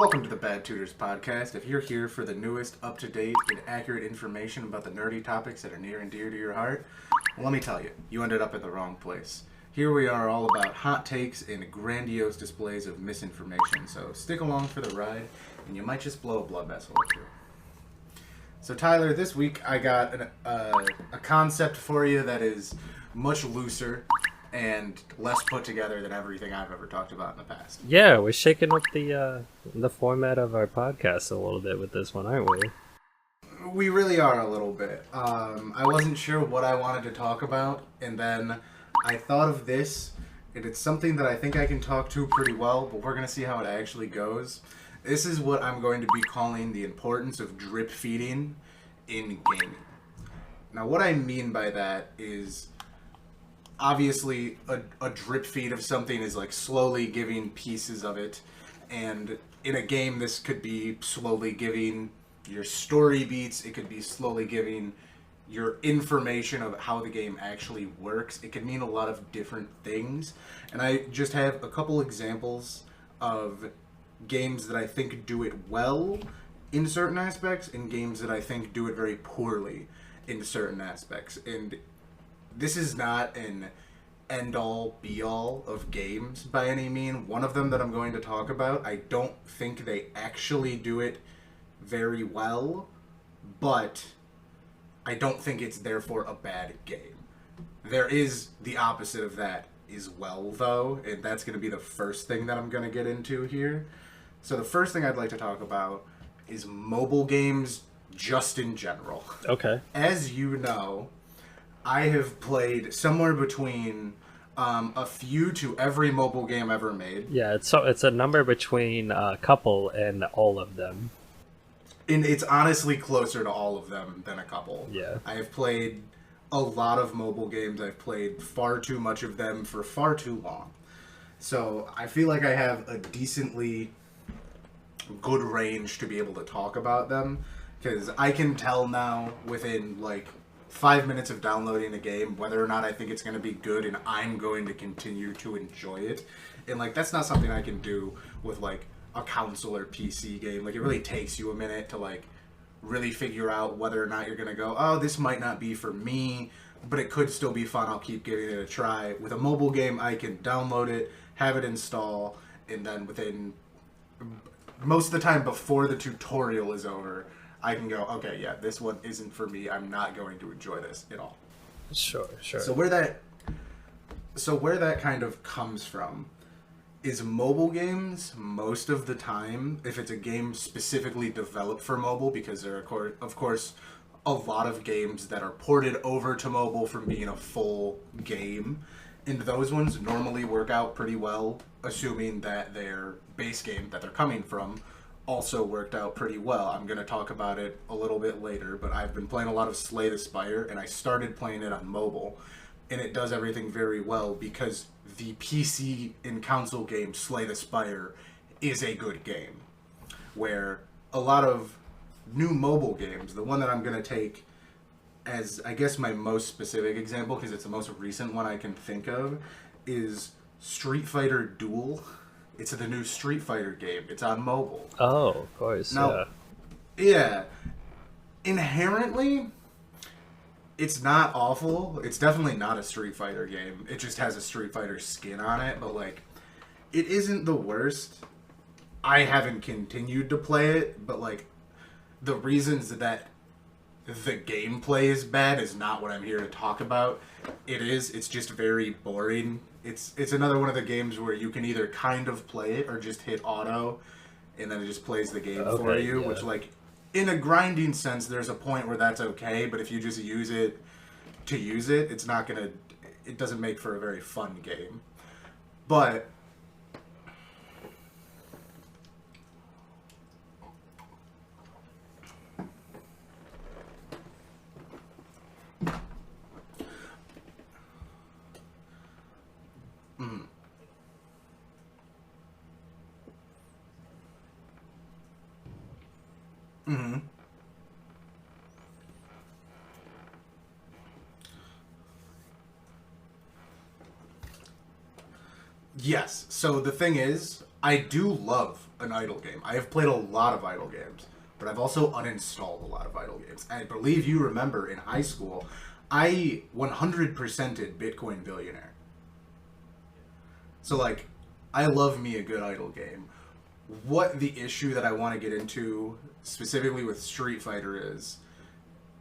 Welcome to the Bad Tutors podcast. If you're here for the newest, up-to-date, and accurate information about the nerdy topics that are near and dear to your heart, well, let me tell you, you ended up in the wrong place. Here we are all about hot takes and grandiose displays of misinformation, so stick along for the ride, and you might just blow a blood vessel or two. So Tyler, this week I got a concept for you that is much looser and less put together than everything I've ever talked about in the past. Yeah, we're shaking up the format of our podcast a little bit with this one, aren't we? We really are a little bit. I wasn't sure what I wanted to talk about, and then I thought of this, and it's something that I think I can talk to pretty well, but we're going to see how it actually goes. This is what I'm going to be calling the importance of drip feeding in gaming. Now, what I mean by that is, obviously, a drip feed of something is like slowly giving pieces of it, and in a game, this could be slowly giving your story beats, it could be slowly giving your information of how the game actually works. It could mean a lot of different things, and I just have a couple examples of games that I think do it well in certain aspects, and games that I think do it very poorly in certain aspects. And this is not an end-all, be-all of games by any mean. One of them that I'm going to talk about, I don't think they actually do it very well, but I don't think it's therefore a bad game. There is the opposite of that as well, though, and that's going to be the first thing that I'm going to get into here. So the first thing I'd like to talk about is mobile games just in general. Okay. As you know, I have played somewhere between a few to every mobile game ever made. Yeah, it's a number between a couple and all of them. And it's honestly closer to all of them than a couple. Yeah. I have played a lot of mobile games. I've played far too much of them for far too long. So I feel like I have a decently good range to be able to talk about them, because I can tell now within like 5 minutes of downloading a game whether or not I think it's going to be good, and I'm going to continue to enjoy it. And like, that's not something I can do with like a console or PC game. Like, it really takes you a minute to like really figure out whether or not you're going to go, oh, this might not be for me, but it could still be fun, I'll keep giving it a try. With a mobile game, I can download it, have it install, and then within most of the time before the tutorial is over, I can go, okay, yeah, this one isn't for me. I'm not going to enjoy this at all. Sure. So where that kind of comes from is mobile games most of the time, if it's a game specifically developed for mobile, because there are, of course, a lot of games that are ported over to mobile from being a full game, and those ones normally work out pretty well, assuming that their base game that they're coming from also worked out pretty well. I'm going to talk about it a little bit later, but I've been playing a lot of Slay the Spire, and I started playing it on mobile, and it does everything very well because the PC and console game Slay the Spire is a good game. Where a lot of new mobile games, the one that I'm going to take as, I guess, my most specific example, because it's the most recent one I can think of, is Street Fighter Duel. It's the new Street Fighter game. It's on mobile. Oh, of course. Now, yeah. Inherently, it's not awful. It's definitely not a Street Fighter game. It just has a Street Fighter skin on it, but like, it isn't the worst. I haven't continued to play it, but like, the reasons that the gameplay is bad is not what I'm here to talk about. It's just very boring. It's another one of the games where you can either kind of play it or just hit auto, and then it just plays the game for you, which, like, in a grinding sense, there's a point where that's okay, but if you just use it to use it, it doesn't make for a very fun game. But yes. So the thing is, I do love an idle game. I have played a lot of idle games, but I've also uninstalled a lot of idle games. I believe you remember in high school, I 100%ed Bitcoin Billionaire. So, like, I love me a good idle game. What the issue that I want to get into, specifically with Street Fighter,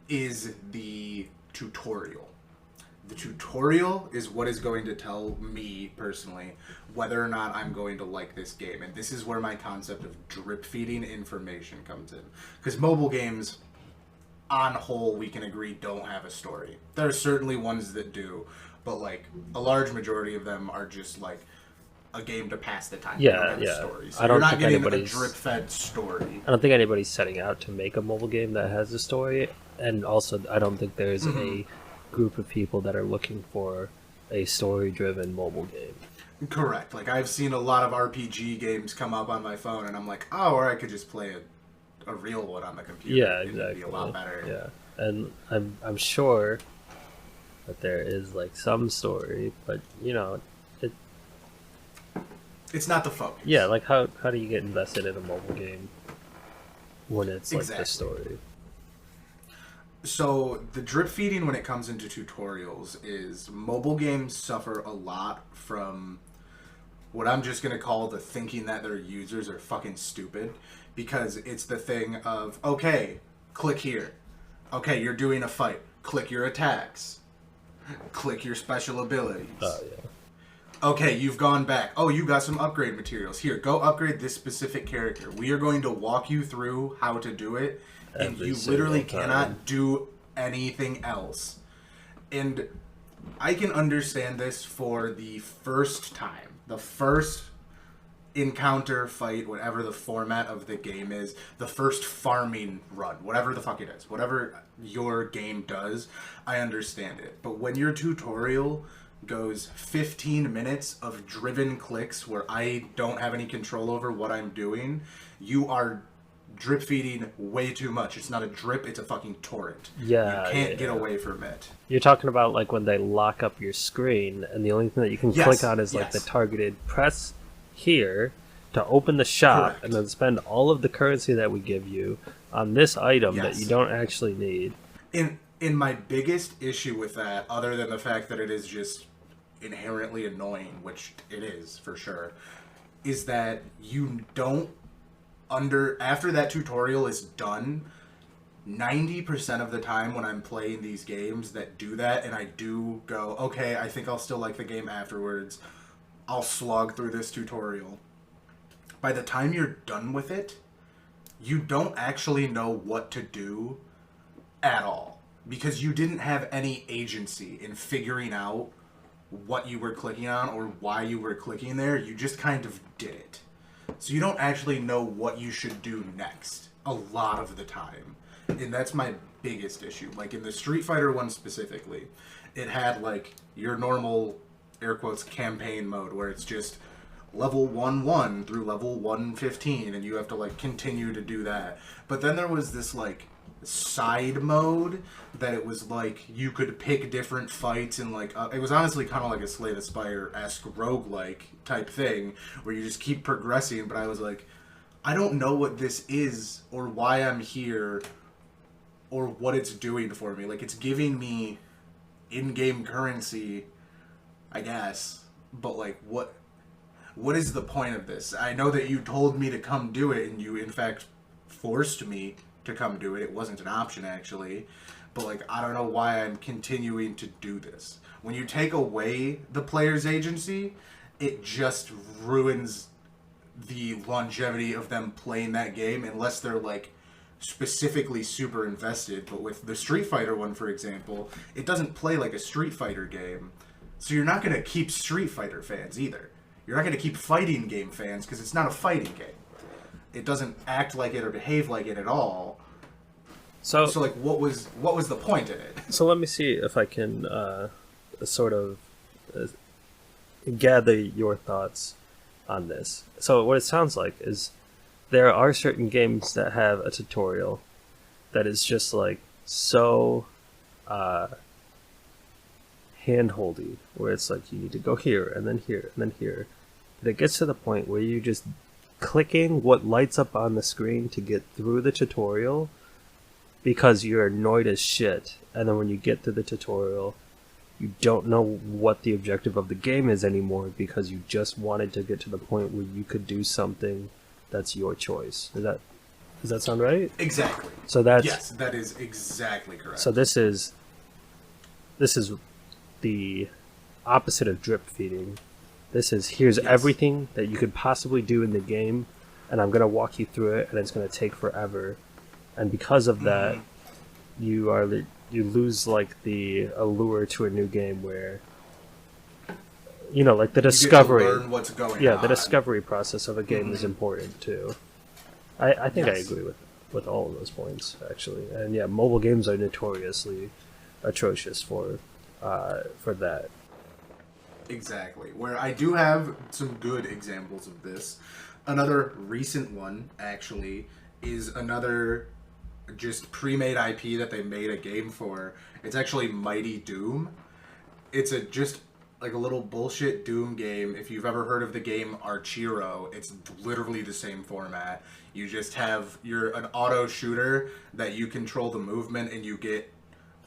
is the tutorial. The tutorial is what is going to tell me, personally, whether or not I'm going to like this game. And this is where my concept of drip feeding information comes in. Because mobile games, on whole, we can agree, don't have a story. There are certainly ones that do, but, like, a large majority of them are just, like, a game to pass the time. Yeah. Story. So I don't you're not think getting a anybody's drip-fed story. I don't think anybody's setting out to make a mobile game that has a story, and also I don't think there's a group of people that are looking for a story-driven mobile game. Correct. Like, I've seen a lot of RPG games come up on my phone, and I'm like, oh, or I could just play a real one on the computer. Yeah, It'd exactly. be a lot better. Yeah, and I'm sure that there is like some story, but you know, it's not the focus. Yeah, like how do you get invested in a mobile game when it's like the story? So the drip feeding when it comes into tutorials is mobile games suffer a lot from what I'm just going to call the thinking that their users are fucking stupid, because it's the thing of, okay, click here. Okay, you're doing a fight. Click your attacks. Click your special abilities. Oh, yeah. Okay, you've gone back. Oh, you got some upgrade materials. Here, go upgrade this specific character. We are going to walk you through how to do it, and you literally cannot do anything else. And I can understand this for the first time. The first encounter, fight, whatever the format of the game is, the first farming run, whatever the fuck it is, whatever your game does, I understand it. But when your tutorial goes 15 minutes of driven clicks where I don't have any control over what I'm doing, you are drip feeding way too much. It's not a drip, it's a fucking torrent. Yeah, you can't get away from it. You're talking about like when they lock up your screen and the only thing that you can click on is like the targeted press here to open the shop. Correct. And then spend all of the currency that we give you on this item that you don't actually need. In my biggest issue with that, other than the fact that it is just inherently annoying, which it is for sure, is that you don't after that tutorial is done, 90% of the time when I'm playing these games that do that, and I do go, okay, I think I'll still like the game afterwards, I'll slog through this tutorial. By the time you're done with it, you don't actually know what to do at all, because you didn't have any agency in figuring out what you were clicking on or why you were clicking there. You just kind of did it. So you don't actually know what you should do next a lot of the time. And that's my biggest issue. Like in the Street Fighter one specifically, it had like your normal, air quotes, campaign mode where it's just level 1-1 through level 115 and you have to like continue to do that. But then there was this like side mode that it was like you could pick different fights and like it was honestly kind of like a Slay the Spire-esque roguelike type thing where you just keep progressing. But I was like, I don't know what this is or why I'm here or what it's doing for me. Like, it's giving me in-game currency, I guess, but like what is the point of this? I know that you told me to come do it and you in fact forced me to come do it. It wasn't an option, actually. But, like, I don't know why I'm continuing to do this. When you take away the player's agency, it just ruins the longevity of them playing that game, unless they're, like, specifically super invested. But with the Street Fighter one, for example, it doesn't play like a Street Fighter game. So you're not going to keep Street Fighter fans, either. You're not going to keep fighting game fans, because it's not a fighting game. It doesn't act like it or behave like it at all. So like, what was the point in it? So let me see if I can sort of gather your thoughts on this. So what it sounds like is there are certain games that have a tutorial that is just like so hand-holdy, where it's like you need to go here and then here and then here. But it gets to the point where you just clicking what lights up on the screen to get through the tutorial because you're annoyed as shit, and then when you get through the tutorial, you don't know what the objective of the game is anymore because you just wanted to get to the point where you could do something that's your choice. Does that sound right? Exactly. So that's yes, that is exactly correct. So this is the opposite of drip feeding. This is here's everything that you could possibly do in the game, and I'm gonna walk you through it, and it's gonna take forever. And because of that, you lose like the allure to a new game where like the discovery. You get to learn what's going on. The discovery process of a game is important too. I think I agree with all of those points actually, and mobile games are notoriously atrocious for that. Exactly. Where I do have some good examples of this. Another recent one actually is another just pre-made IP that they made a game for. It's actually Mighty Doom. It's just like a little bullshit Doom game. If you've ever heard of the game Archero, it's literally the same format. You just you're an auto shooter that you control the movement, and you get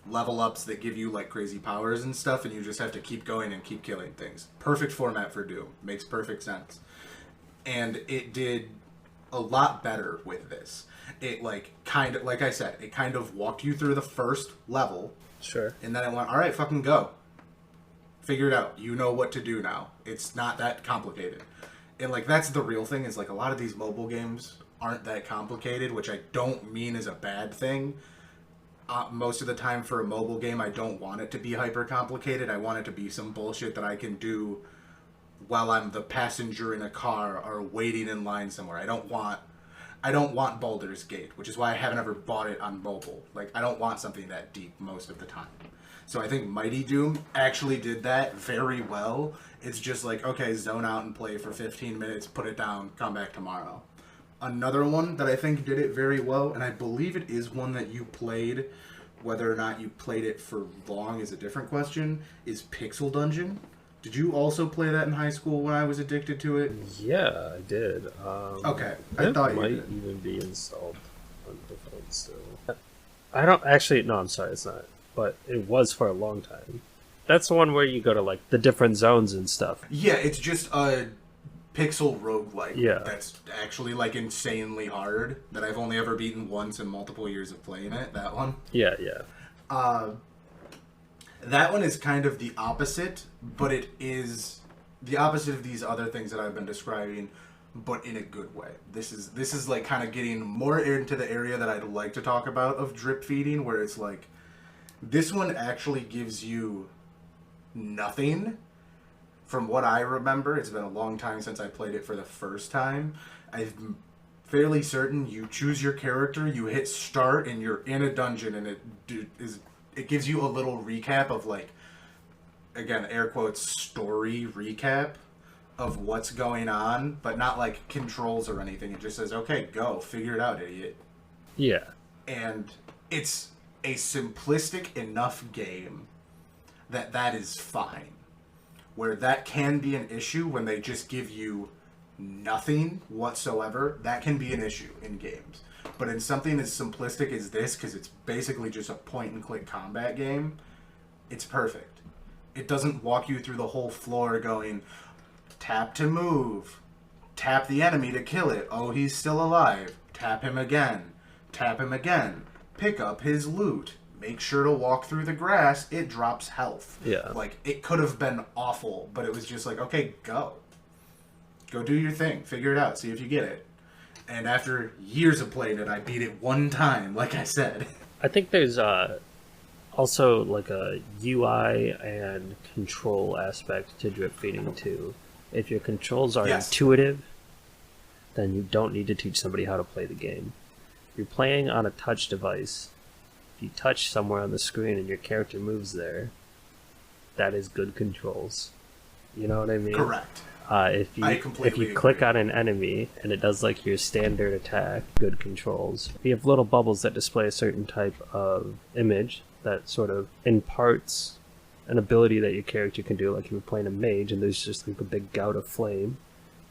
level ups that give you like crazy powers and stuff, and you just have to keep going and keep killing things. Perfect format for Doom. Makes perfect sense. And it did a lot better with this. It like I said, it kind of walked you through the first level. Sure. And then it went, all right, fucking go. Figure it out. You know what to do now. It's not that complicated. And like that's the real thing, is like a lot of these mobile games aren't that complicated, which I don't mean is a bad thing. Most of the time for a mobile game, I don't want it to be hyper complicated. I want it to be some bullshit that I can do while I'm the passenger in a car or waiting in line somewhere. I don't want Baldur's Gate, which is why I haven't ever bought it on mobile. Like, I don't want something that deep most of the time. So I think Mighty Doom actually did that very well. It's just like, okay, zone out and play for 15 minutes, put it down, come back tomorrow. Another one that I think did it very well, and I believe it is one that you played, whether or not you played it for long is a different question, is Pixel Dungeon. Did you also play that in high school when I was addicted to it? Yeah, I did. Okay, I thought you might did. even be installed on the phone still. I don't actually. No, I'm sorry, it's not. But it was for a long time. That's the one where you go to like the different zones and stuff. Yeah, it's just a pixel roguelike. Yeah. That's actually like insanely hard. That I've only ever beaten once in multiple years of playing it. That one. Yeah. That one is kind of the opposite, but it is the opposite of these other things that I've been describing, but in a good way. This is like kind of getting more into the area that I'd like to talk about of drip feeding, where it's like this one actually gives you nothing. From what I remember, it's been a long time since I played it for the first time. I'm fairly certain you choose your character, you hit start, and you're in a dungeon, and it gives you a little recap of like, again, air quotes, story recap of what's going on, but not like controls or anything. It just says, okay, go, figure it out, idiot. Yeah. And it's a simplistic enough game that is fine. Where that can be an issue when they just give you nothing whatsoever, that can be an issue in games. But in something as simplistic as this, because it's basically just a point-and-click combat game, it's perfect. It doesn't walk you through the whole floor going, tap to move, tap the enemy to kill it, oh, he's still alive, tap him again, pick up his loot, make sure to walk through the grass, it drops health. Yeah. Like, it could have been awful, but it was just like, okay, go. Go do your thing, figure it out, see if you get it. And after years of playing it, I beat it one time, like I said. I think there's also like a UI and control aspect to drip feeding too. If your controls are intuitive, then you don't need to teach somebody how to play the game. If you're playing on a touch device, if you touch somewhere on the screen and your character moves there, that is good controls. You know what I mean? Correct. If you click on an enemy and it does like your standard attack, good controls. If you have little bubbles that display a certain type of image that sort of imparts an ability that your character can do, like if you're playing a mage and there's just like a big gout of flame,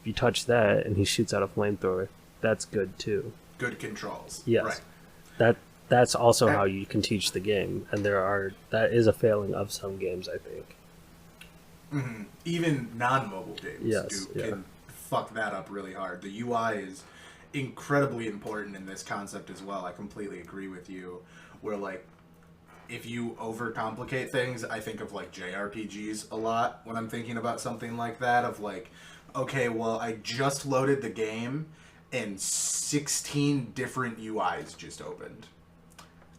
you touch that and he shoots out a flamethrower, that's good too. Good controls. Yes. Right. That's also how you can teach the game, and that is a failing of some games, I think. Mm-hmm. Even non-mobile games can fuck that up really hard. The UI is incredibly important in this concept as well. I completely agree with you. Where like, if you overcomplicate things, I think of like JRPGs a lot when I'm thinking about something like that. Of like, okay, well, I just loaded the game and 16 different UIs just opened.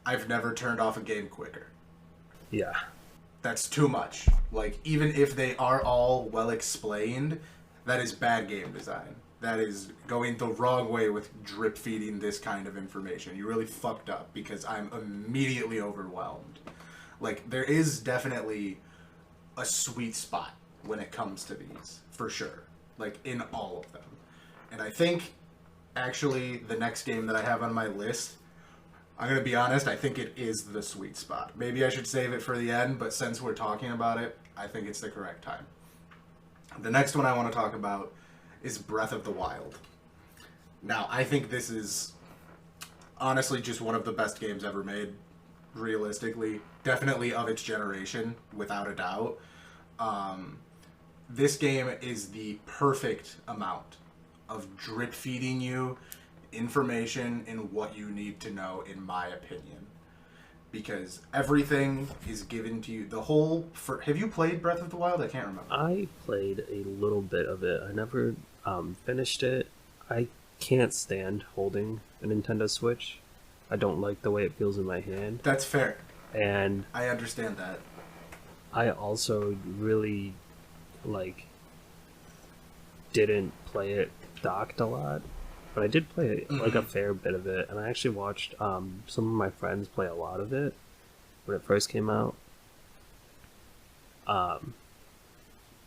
I've never turned off a game quicker. Yeah. That's too much. Like, even if they are all well explained, that is bad game design. That is going the wrong way with drip feeding this kind of information. You really fucked up because I'm immediately overwhelmed. Like, there is definitely a sweet spot when it comes to these, for sure. Like, in all of them. And I think, actually, the next game that I have on my list, I'm going to be honest, I think it is the sweet spot. Maybe I should save it for the end, but since we're talking about it, I think it's the correct time. The next one I want to talk about is Breath of the Wild. Now, I think this is honestly just one of the best games ever made, realistically. Definitely of its generation, without a doubt. This game is the perfect amount of drip feeding you information and what you need to know, in my opinion. Because everything is given to you. Have you played Breath of the Wild? I can't remember. I played a little bit of it. I never finished it. I can't stand holding a Nintendo Switch. I don't like the way it feels in my hand. That's fair. And I understand that. I also really, didn't play it docked a lot. But I did play a fair bit of it, and I actually watched some of my friends play a lot of it when it first came out.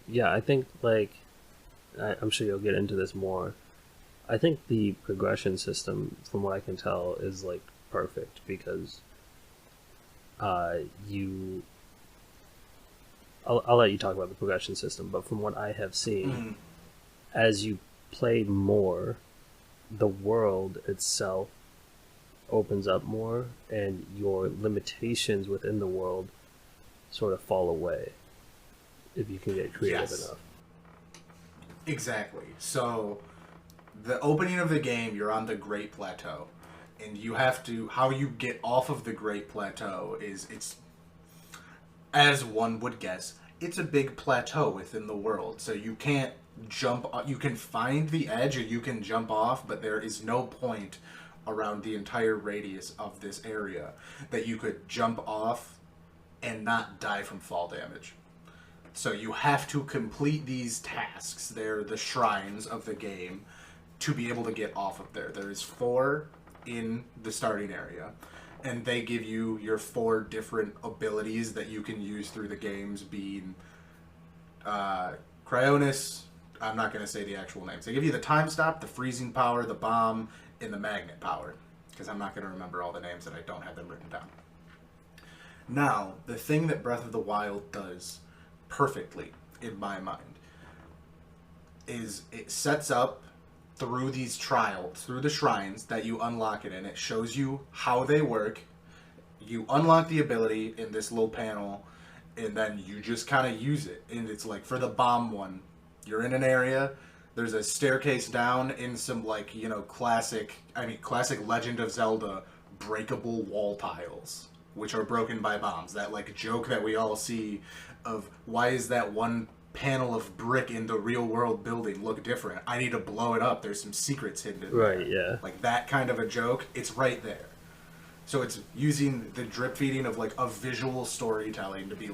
Yeah, I think I'm sure you'll get into this more. I think the progression system, from what I can tell, is perfect because I'll let you talk about the progression system, but from what I have seen, as you play more, the world itself opens up more, and your limitations within the world sort of fall away if you can get creative enough. Exactly. So, the opening of the game, you're on the Great Plateau, and you have to, how you get off of the Great Plateau is, it's, as one would guess, it's a big plateau within the world, so you can't jump. You can find the edge or you can jump off, but there is no point around the entire radius of this area that you could jump off and not die from fall damage. So you have to complete these tasks. They're the shrines of the game to be able to get off of there. There's 4 in the starting area, and they give you your 4 different abilities that you can use through the games, being Cryonis. I'm not going to say the actual names. They give you the time stop, the freezing power, the bomb, and the magnet power. Because I'm not going to remember all the names that I don't have them written down. Now, the thing that Breath of the Wild does perfectly, in my mind, is it sets up through these trials, through the shrines that you unlock it in. It shows you how they work. You unlock the ability in this little panel, and then you just kind of use it. And it's like, for the bomb one, you're in an area, there's a staircase down in some, classic Legend of Zelda breakable wall tiles, which are broken by bombs. That, joke that we all see of, why is that one panel of brick in the real world building look different? I need to blow it up. There's some secrets hidden in there. Right, yeah. That kind of a joke, it's right there. So it's using the drip feeding of, a visual storytelling to be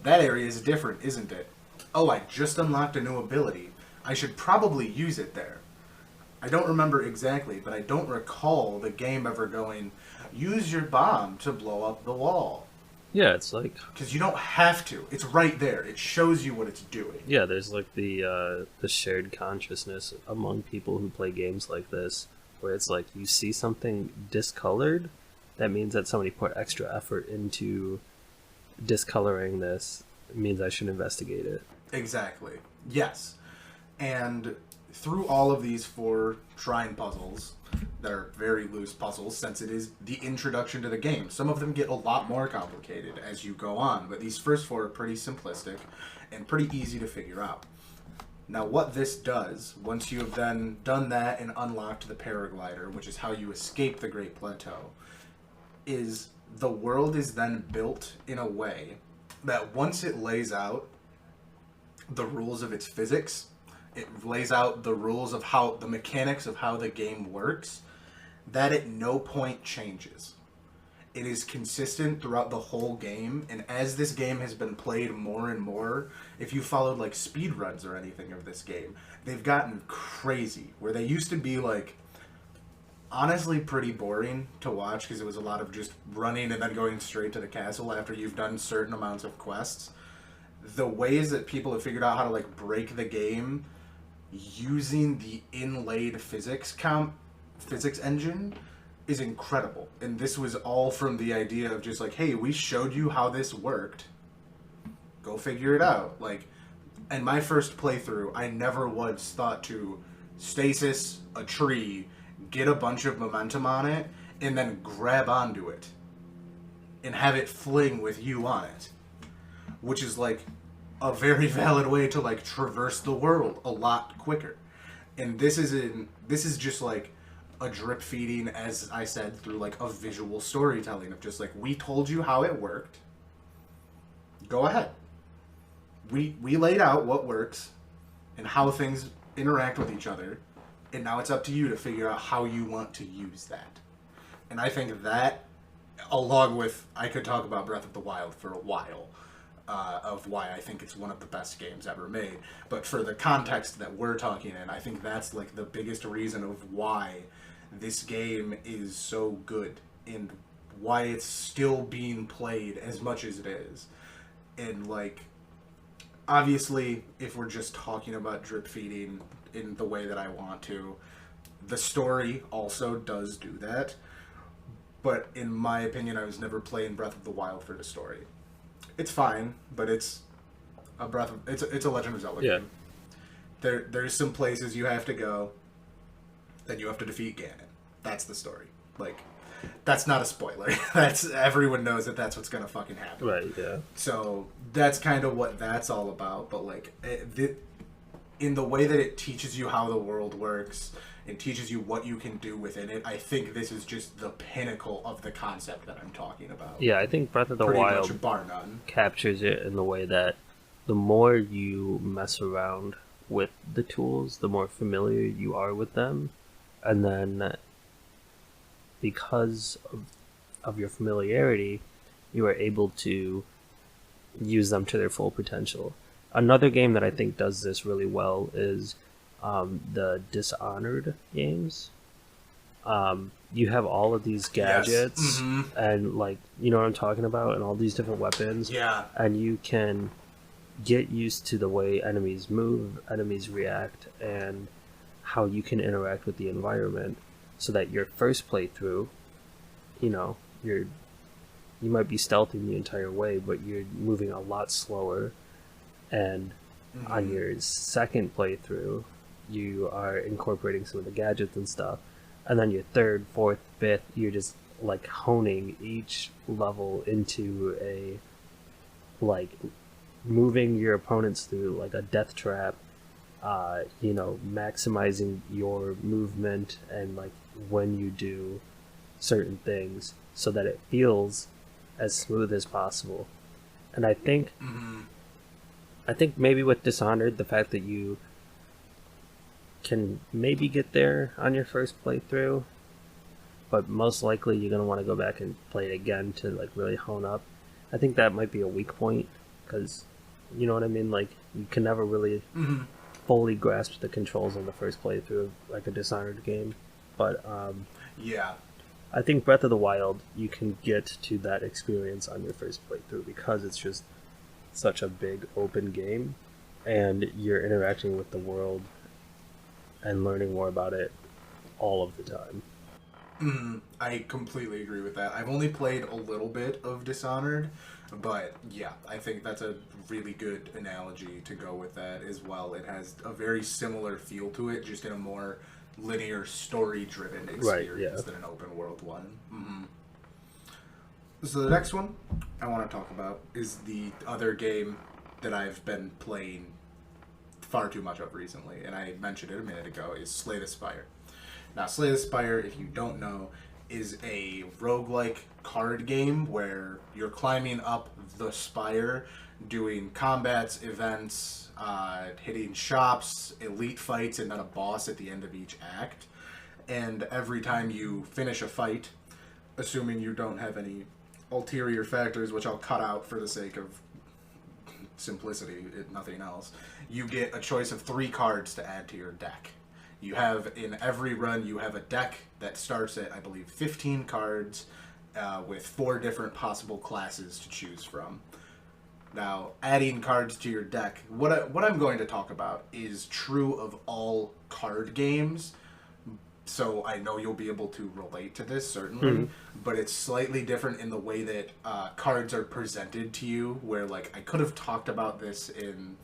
that area is different, isn't it? Oh, I just unlocked a new ability. I should probably use it there. I don't remember exactly, but I don't recall the game ever going, use your bomb to blow up the wall. Yeah, it's because you don't have to. It's right there. It shows you what it's doing. Yeah, there's the shared consciousness among people who play games like this, where it's you see something discolored, that means that somebody put extra effort into discoloring this. It means I should investigate it. Exactly. Yes. And through all of these 4 shrine puzzles, that are very loose puzzles since it is the introduction to the game. Some of them get a lot more complicated as you go on, but these first 4 are pretty simplistic and pretty easy to figure out. Now what this does, once you have then done that and unlocked the paraglider, which is how you escape the Great Plateau, is the world is then built in a way that once it lays out the rules of its physics, it lays out the rules of how the mechanics of how the game works, that at no point changes. It is consistent throughout the whole game, and as this game has been played more and more, if you followed like speedruns or anything of this game, they've gotten crazy, where they used to be like honestly pretty boring to watch because it was a lot of just running and then going straight to the castle after you've done certain amounts of quests. The ways that people have figured out how to like break the game using the inlaid physics engine is incredible. And this was all from the idea of just like, hey, we showed you how this worked, go figure it out. Like, in my first playthrough, I never once thought to stasis a tree, get a bunch of momentum on it, and then grab onto it and have it fling with you on it, which is like a very valid way to like traverse the world a lot quicker. And this is just like a drip feeding, as I said, through like a visual storytelling of just like, we told you how it worked, go ahead. We laid out what works and how things interact with each other, and now it's up to you to figure out how you want to use that. And I think that, along with, I could talk about Breath of the Wild for a while, of why I think it's one of the best games ever made. But for the context that we're talking in, I think that's like the biggest reason of why this game is so good and why it's still being played as much as it is. And like, obviously, if we're just talking about drip feeding in the way that I want to, the story also does do that. But in my opinion, I was never playing Breath of the Wild for the story. It's fine, but it's a it's a Legend of Zelda game. There's some places you have to go, then you have to defeat Ganon. That's the story. Like, that's not a spoiler. That's, everyone knows that that's what's gonna fucking happen. Right. Yeah. So that's kind of what that's all about. But like, in the way that it teaches you how the world works, it teaches you what you can do within it. I think this is just the pinnacle of the concept that I'm talking about. Yeah, I think Breath of the Wild much, bar none, captures it in the way that the more you mess around with the tools, the more familiar you are with them, and then because of your familiarity, you are able to use them to their full potential. Another game that I think does this really well is the Dishonored games. You have all of these gadgets, yes. Mm-hmm. and like, you know what I'm talking about, and all these different weapons. Yeah. And you can get used to the way enemies move, enemies react, and how you can interact with the environment, so that your first playthrough, you know, you might be stealthing the entire way, but you're moving a lot slower. And on your second playthrough, you are incorporating some of the gadgets and stuff. And then your third, fourth, fifth, you're just like honing each level into a, like, moving your opponents through like a death trap, you know, maximizing your movement and like when you do certain things so that it feels as smooth as possible. And I think maybe with Dishonored, the fact that you can maybe get there on your first playthrough, but most likely you're going to want to go back and play it again to like really hone up. I think that might be a weak point, because, you know what I mean? Like, you can never really fully grasp the controls on the first playthrough of like a Dishonored game. But yeah, I think Breath of the Wild, you can get to that experience on your first playthrough because it's just such a big open game, and you're interacting with the world and learning more about it all of the time. I completely agree with that. I've only played a little bit of Dishonored, but yeah, I think that's a really good analogy to go with that as well. It has a very similar feel to it, just in a more linear, story-driven Right, experience yeah. than an open-world one. So the next one I want to talk about is the other game that I've been playing far too much of recently, and I mentioned it a minute ago, is Slay the Spire. Now, Slay the Spire, if you don't know, is a roguelike card game where you're climbing up the spire, doing combats, events, hitting shops, elite fights, and then a boss at the end of each act. And every time you finish a fight, assuming you don't have any ulterior factors, which I'll cut out for the sake of simplicity, if nothing else, you get a choice of 3 cards to add to your deck. You have, in every run, you have a deck that starts at, I believe, 15 cards with 4 different possible classes to choose from. Now, adding cards to your deck, what I'm going to talk about is true of all card games, so I know you'll be able to relate to this, certainly, but it's slightly different in the way that cards are presented to you, where, like, I could have talked about this in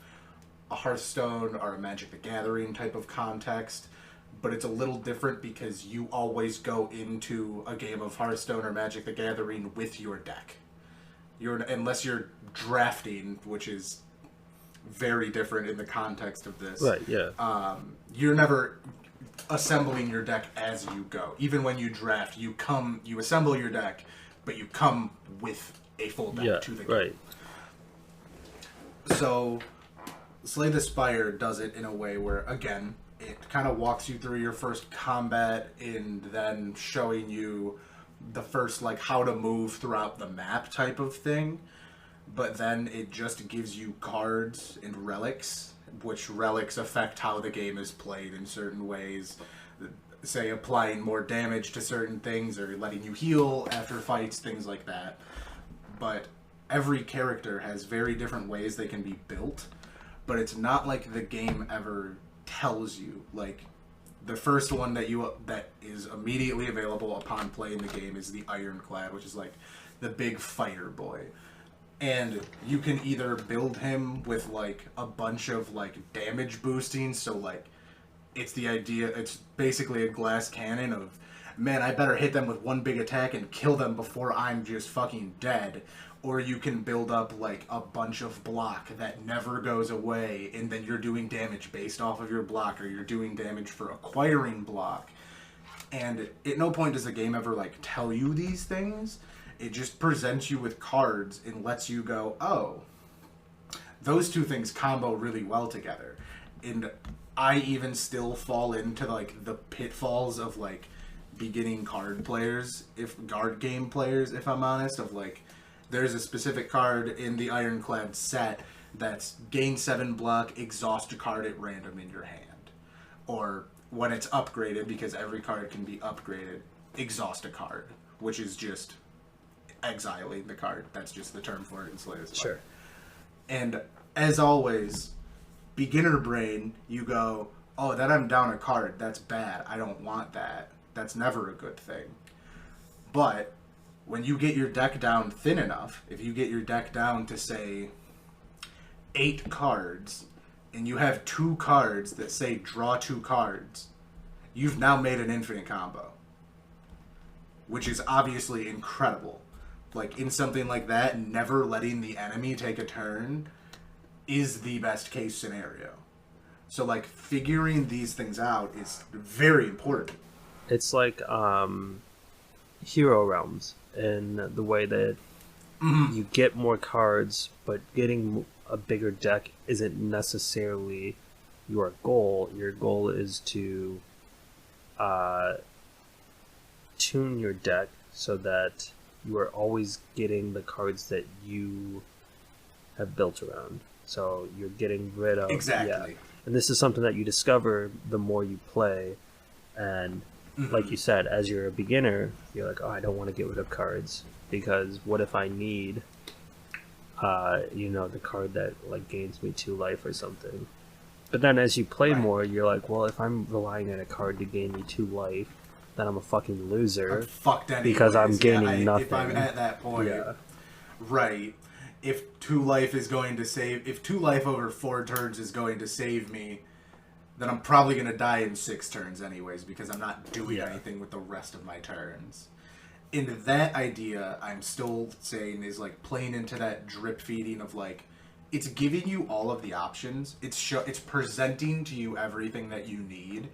a Hearthstone or a Magic the Gathering type of context, but it's a little different because you always go into a game of Hearthstone or Magic the Gathering with your deck. Unless you're drafting, which is very different in the context of this. Right, yeah. You're never assembling your deck as you go. Even when you draft, you assemble your deck, but you come with a full deck to the game. Right. So Slay the Spire does it in a way where, again, it kind of walks you through your first combat and then showing you the first, like, how to move throughout the map type of thing. But then it just gives you cards and relics, which relics affect how the game is played in certain ways. Say, applying more damage to certain things or letting you heal after fights, things like that. But every character has very different ways they can be built, but it's not like the game ever tells you. Like, the first one that is immediately available upon playing the game is the Ironclad, which is like the big fighter boy. And you can either build him with like a bunch of like damage boosting, so like it's basically a glass cannon of, man, I better hit them with one big attack and kill them before I'm just fucking dead. Or you can build up like a bunch of block that never goes away, and then you're doing damage based off of your block, or you're doing damage for acquiring block. And at no point does the game ever like tell you these things. It just presents you with cards and lets you go, oh, those two things combo really well together. And I even still fall into like the pitfalls of like beginning card game players, if I'm honest, of like, there's a specific card in the Ironclad set that's gain 7 block, exhaust a card at random in your hand. Or when it's upgraded, because every card can be upgraded, exhaust a card, which is just exiling the card. That's just the term for it in Slay the Spire. Sure. And as always, beginner brain, you go, oh, that I'm down a card, that's bad. I don't want that. That's never a good thing. But when you get your deck down thin enough, if you get your deck down to, say, 8 cards, and you have 2 cards that say draw 2 cards, you've now made an infinite combo. Which is obviously incredible. Like, in something like that, never letting the enemy take a turn is the best case scenario. So, like, figuring these things out is very important. It's like Hero Realms, in the way that you get more cards, but getting a bigger deck isn't necessarily your goal. Your goal is to tune your deck so that you are always getting the cards that you have built around. So you're getting rid of... Exactly. Yeah. And this is something that you discover the more you play. And like you said, as you're a beginner, you're like, oh, I don't want to get rid of cards, because what if I need, the card that like gains me 2 life or something. But then as you play more, you're like, well, if I'm relying on a card to gain me 2 life, then I'm a fucking loser. I'm fucked anyways. Because I'm gaining nothing. If I'm at that point, right. If 2 life over 4 turns is going to save me, then I'm probably going to die in 6 turns anyways, because I'm not doing anything with the rest of my turns. In that idea, I'm still saying is like playing into that drip feeding of like, it's giving you all of the options. It's presenting to you everything that you need,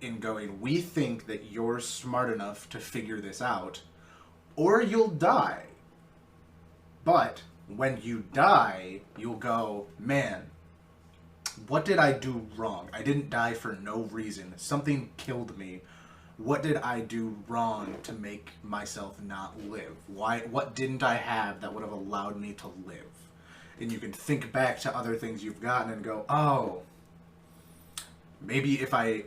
and going, we think that you're smart enough to figure this out, or you'll die. But when you die, you'll go, man, what did I do wrong? I didn't die for no reason. Something killed me. What did I do wrong to make myself not live? What didn't I have that would have allowed me to live? And you can think back to other things you've gotten and go, oh, maybe if I,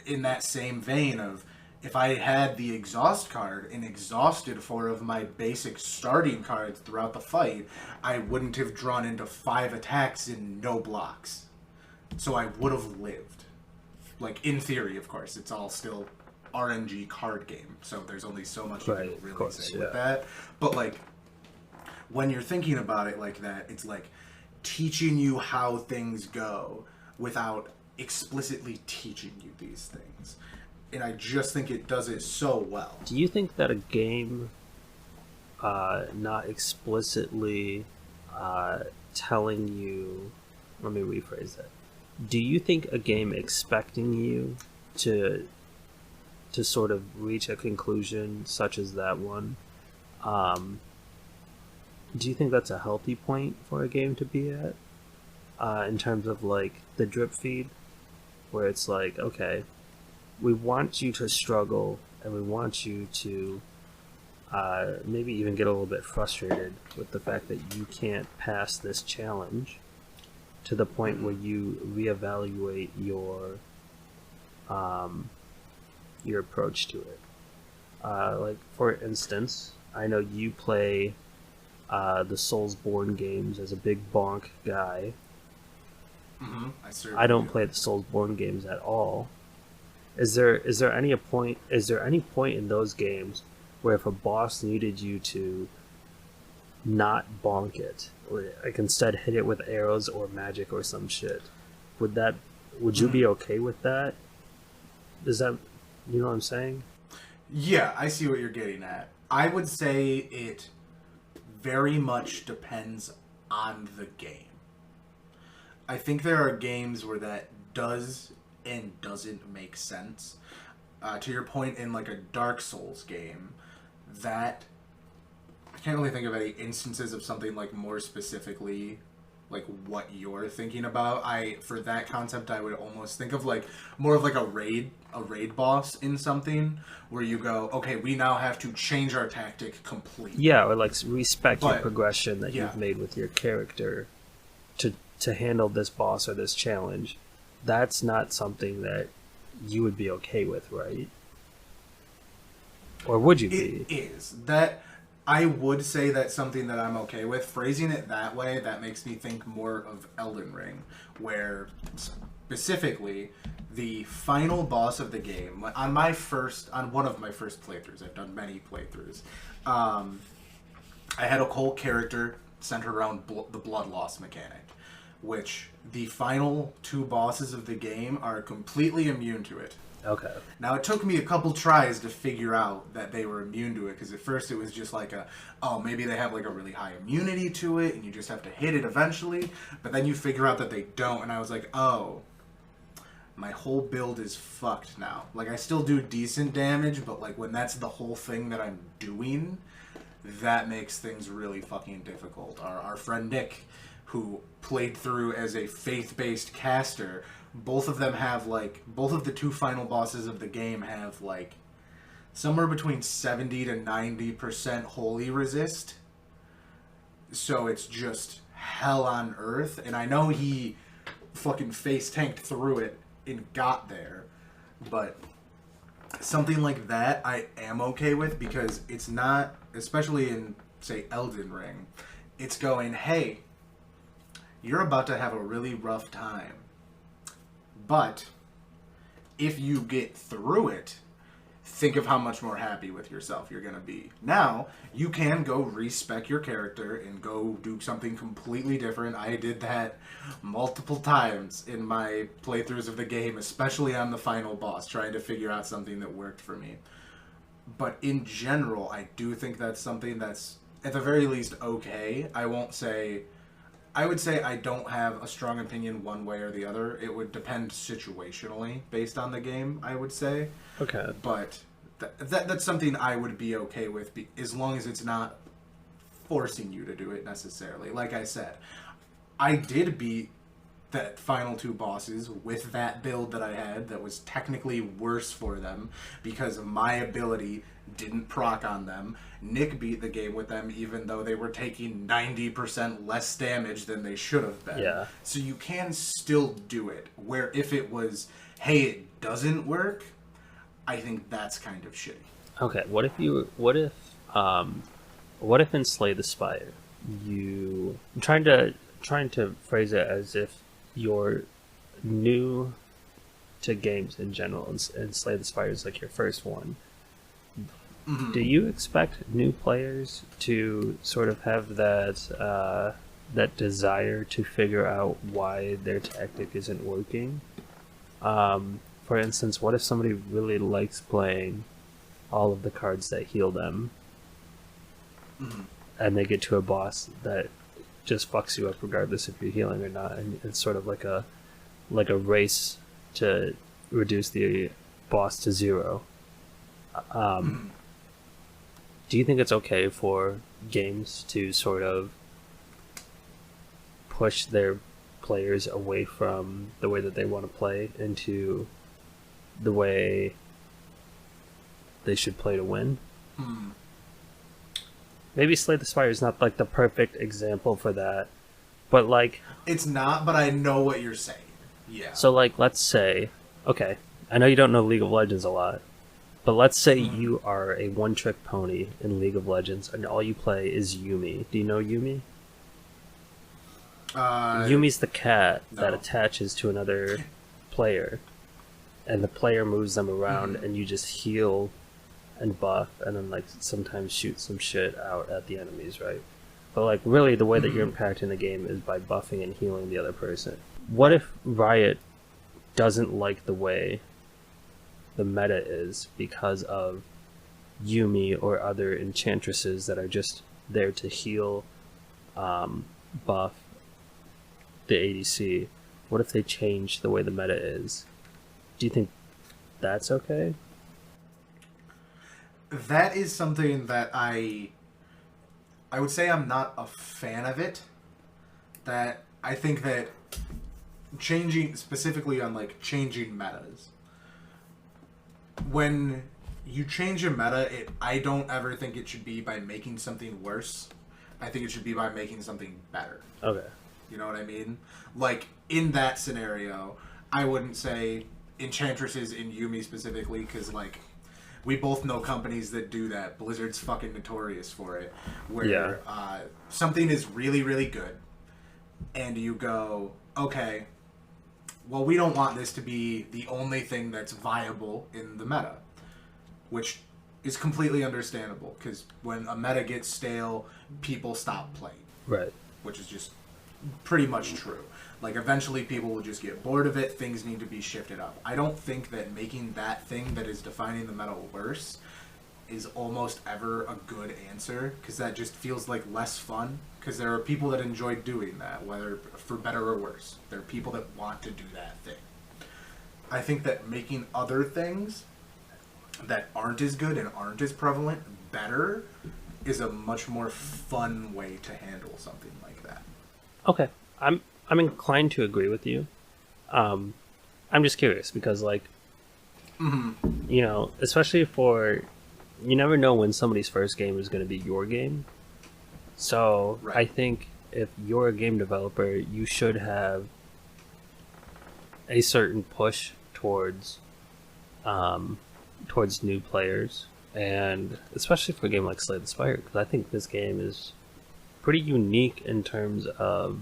in that same vein of, if I had the exhaust card and exhausted 4 of my basic starting cards throughout the fight, I wouldn't have drawn into 5 attacks and no blocks. So I would have lived. Like, in theory, of course. It's all still RNG card game, so there's only so much you can really say with that. But, like, when you're thinking about it like that, it's like teaching you how things go without explicitly teaching you these things. And I just think it does it so well. Do you think that a game not explicitly telling you... Let me rephrase that. Do you think a game expecting you to sort of reach a conclusion such as that one, do you think that's a healthy point for a game to be at? In terms of like the drip feed, where it's like, okay, we want you to struggle and we want you to maybe even get a little bit frustrated with the fact that you can't pass this challenge, to the point where you reevaluate your approach to it. Like, for instance, I know you play the Soulsborne games as a big bonk guy. I don't play the Soulsborne games at all. Is there any point in those games where if a boss needed you to not bonk it, like instead hit it with arrows or magic or some shit, would you be okay with that? Is that, you know what I'm saying? Yeah, I see what you're getting at. I would say it very much depends on the game. I think there are games where that does and doesn't make sense. To your point, in like a Dark Souls game, that I can't really think of any instances of something like more specifically like what you're thinking about. For that concept, I would almost think of like more of like a raid boss in something where you go, okay, we now have to change our tactic completely. Yeah, or like respect your progression that you've made with your character to handle this boss or this challenge. That's not something that you would be okay with, right? Or would you be? It is. That I would say that's something that I'm okay with. Phrasing it that way, that makes me think more of Elden Ring, where specifically the final boss of the game, on one of my first playthroughs, I've done many playthroughs, I had a whole character centered around the blood loss mechanic, which the final 2 bosses of the game are completely immune to it. Okay. Now, it took me a couple tries to figure out that they were immune to it, because at first it was just like maybe they have like a really high immunity to it, and you just have to hit it eventually, but then you figure out that they don't, and I was like, oh, my whole build is fucked now. Like, I still do decent damage, but like when that's the whole thing that I'm doing, that makes things really fucking difficult. Our friend Nick, who played through as a faith-based caster, both of the 2 final bosses of the game have like somewhere between 70 to 90% holy resist. So it's just hell on earth. And I know he fucking face tanked through it and got there, but something like that I am okay with, because it's not, especially in, say, Elden Ring, it's going, hey, you're about to have a really rough time, but if you get through it, think of how much more happy with yourself you're going to be. Now, you can go respec your character and go do something completely different. I did that multiple times in my playthroughs of the game, especially on the final boss, trying to figure out something that worked for me. But in general, I do think that's something that's, at the very least, okay. I would say I don't have a strong opinion one way or the other. It would depend situationally based on the game, I would say. Okay. But that's something I would be okay with, as long as it's not forcing you to do it necessarily. Like I said, I did beat that final 2 bosses with that build that I had that was technically worse for them because my ability didn't proc on them. Nick beat the game with them even though they were taking 90% less damage than they should have been. Yeah. So you can still do it, where if it was, hey, it doesn't work, I think that's kind of shitty. Okay, what if in Slay the Spire you I'm trying to phrase it as if you're new to games in general, and Slay the Spire is like your first one. Mm-hmm. Do you expect new players to sort of have that desire to figure out why their tactic isn't working? For instance, what if somebody really likes playing all of the cards that heal them, mm-hmm. and they get to a boss that just fucks you up regardless if you're healing or not, and it's sort of like a race to reduce the boss to 0. Do you think it's okay for games to sort of push their players away from the way that they want to play into the way they should play to win? Maybe Slay the Spire is not like the perfect example for that, but like it's not. But I know what you're saying. Yeah. So like, let's say, okay, I know you don't know League of Legends a lot, but let's say you are a one-trick pony in League of Legends, and all you play is Yuumi. Do you know Yuumi? Yumi's the cat that attaches to another player, and the player moves them around, and you just heal and buff, and then like sometimes shoot some shit out at the enemies, right? But like really the way that you're impacting the game is by buffing and healing the other person. What if Riot doesn't like the way the meta is because of Yuumi or other enchantresses that are just there to heal, buff the ADC? What if they change the way the meta is? Do you think that's okay? That is something that I would say I'm not a fan of it. That I think that changing, specifically on like changing metas, when you change a meta, I don't ever think it should be by making something worse. I think it should be by making something better. Okay. You know what I mean? Like, in that scenario, I wouldn't say enchantresses in Yuumi specifically, because like we both know companies that do that. Blizzard's fucking notorious for it. Where something is really, really good, and you go, okay, well, we don't want this to be the only thing that's viable in the meta. Which is completely understandable, because when a meta gets stale, people stop playing. Right. Which is just pretty much true. Like, eventually people will just get bored of it, things need to be shifted up. I don't think that making that thing that is defining the meta worse is almost ever a good answer, because that just feels like less fun, because there are people that enjoy doing that, whether for better or worse. There are people that want to do that thing. I think that making other things that aren't as good and aren't as prevalent better is a much more fun way to handle something like that. Okay. I'm inclined to agree with you. I'm just curious because, like, you know, especially for, you never know when somebody's first game is going to be your game. So right. I think if you're a game developer, you should have a certain push towards new players, and especially for a game like Slay the Spire, because I think this game is pretty unique in terms of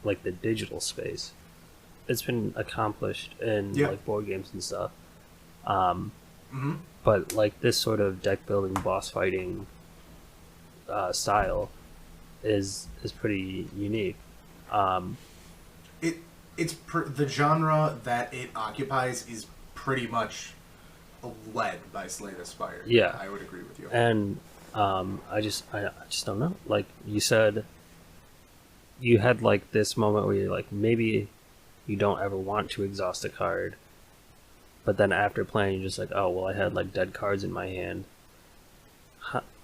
like the digital space. It's been accomplished in like board games and stuff, Mm-hmm. But like this sort of deck building, boss fighting style is pretty unique. Um, It the genre that it occupies is pretty much led by Slay the Spire. yeah, I would agree with you. and I just don't know. Like you said, you had like this moment where you're like, maybe you don't ever want to exhaust a card, but then after playing, you're just like, oh well, I had like dead cards in my hand.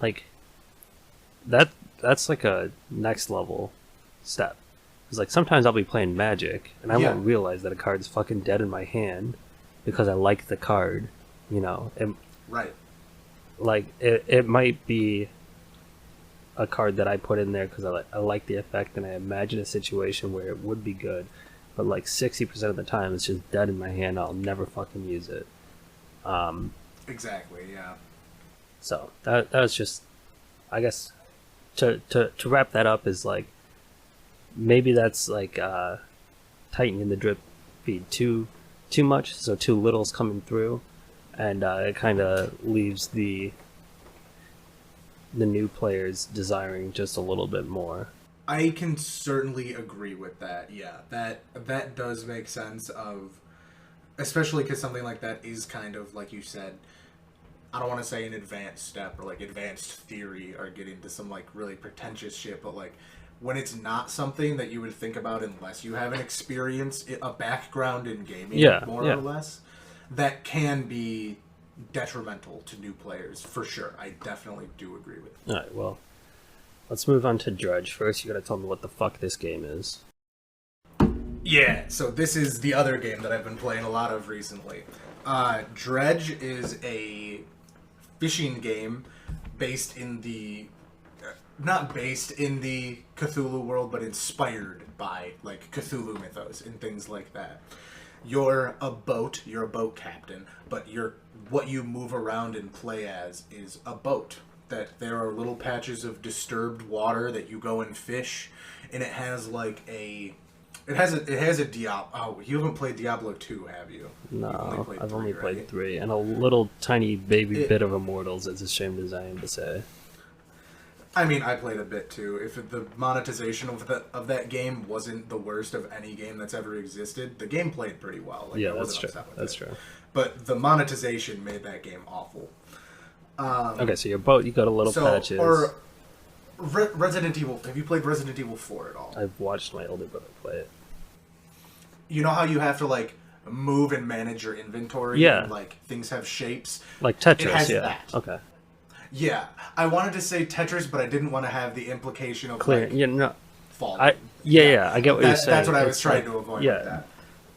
Like that's like a next level step. It's like sometimes I'll be playing Magic and I won't realize that a card's fucking dead in my hand because I like the card, you know. And Right. like it might be a card that I put in there because I like the effect and I imagine a situation where it would be good, but like 60% of the time it's just dead in my hand. I'll never fucking use it. Exactly. Yeah. So that was just, I guess, to wrap that up is like maybe that's like tightening the drip feed too much, so too little's coming through, and it kind of leaves the new players desiring just a little bit more. I can certainly agree with that. Yeah, that does make sense. Especially because something like that is kind of like you said. I don't want to say an advanced step or like advanced theory or get into some like really pretentious shit, but like when it's not something that you would think about unless you have an experience, a background in gaming, more or less, that can be detrimental to new players for sure. I definitely do agree with you. All right, well, let's move on to Dredge. First, you gotta tell me what the fuck this game is. Yeah, so this is the other game that I've been playing a lot of recently. Dredge is a fishing game based in the not based in the Cthulhu world, but inspired by like Cthulhu mythos and things like that. You're a boat captain, but what you move around and play as is a boat. That there are little patches of disturbed water that you go and fish, and it has like it has a Diablo. Oh, you haven't played Diablo 2, have you? No, I've only played 3, and a little tiny baby bit of Immortals, as ashamed as I am to say. I mean, I played a bit too. If the monetization of that game wasn't the worst of any game that's ever existed, the game played pretty well. Like, yeah, that's true. That's true. But the monetization made that game awful. Okay, so your boat, you got a little patches. Or Resident Evil. Have you played Resident Evil 4 at all? I've watched my older brother play it. You know how you have to like move and manage your inventory? Yeah. And, like things have shapes. Like Tetris. It has yeah. that. Okay. Yeah, I wanted to say Tetris, but I didn't want to have the implication of clear. Like, yeah, no. falling. I get what you're saying. That's what I was it's trying like, to avoid. Yeah, with that.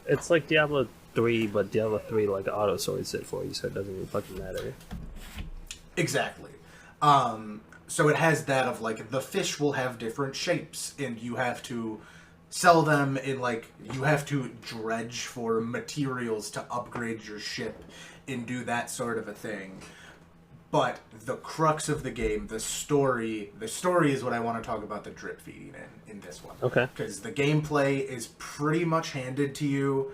it's like Diablo 3, but Diablo 3 like auto swords it for you, so it doesn't even fucking matter. Exactly. So it has that of like the fish will have different shapes, and you have to sell them in like you have to dredge for materials to upgrade your ship and do that sort of a thing. But the crux of the game, the story is what I want to talk about the drip feeding in this one. Okay. Because the gameplay is pretty much handed to you.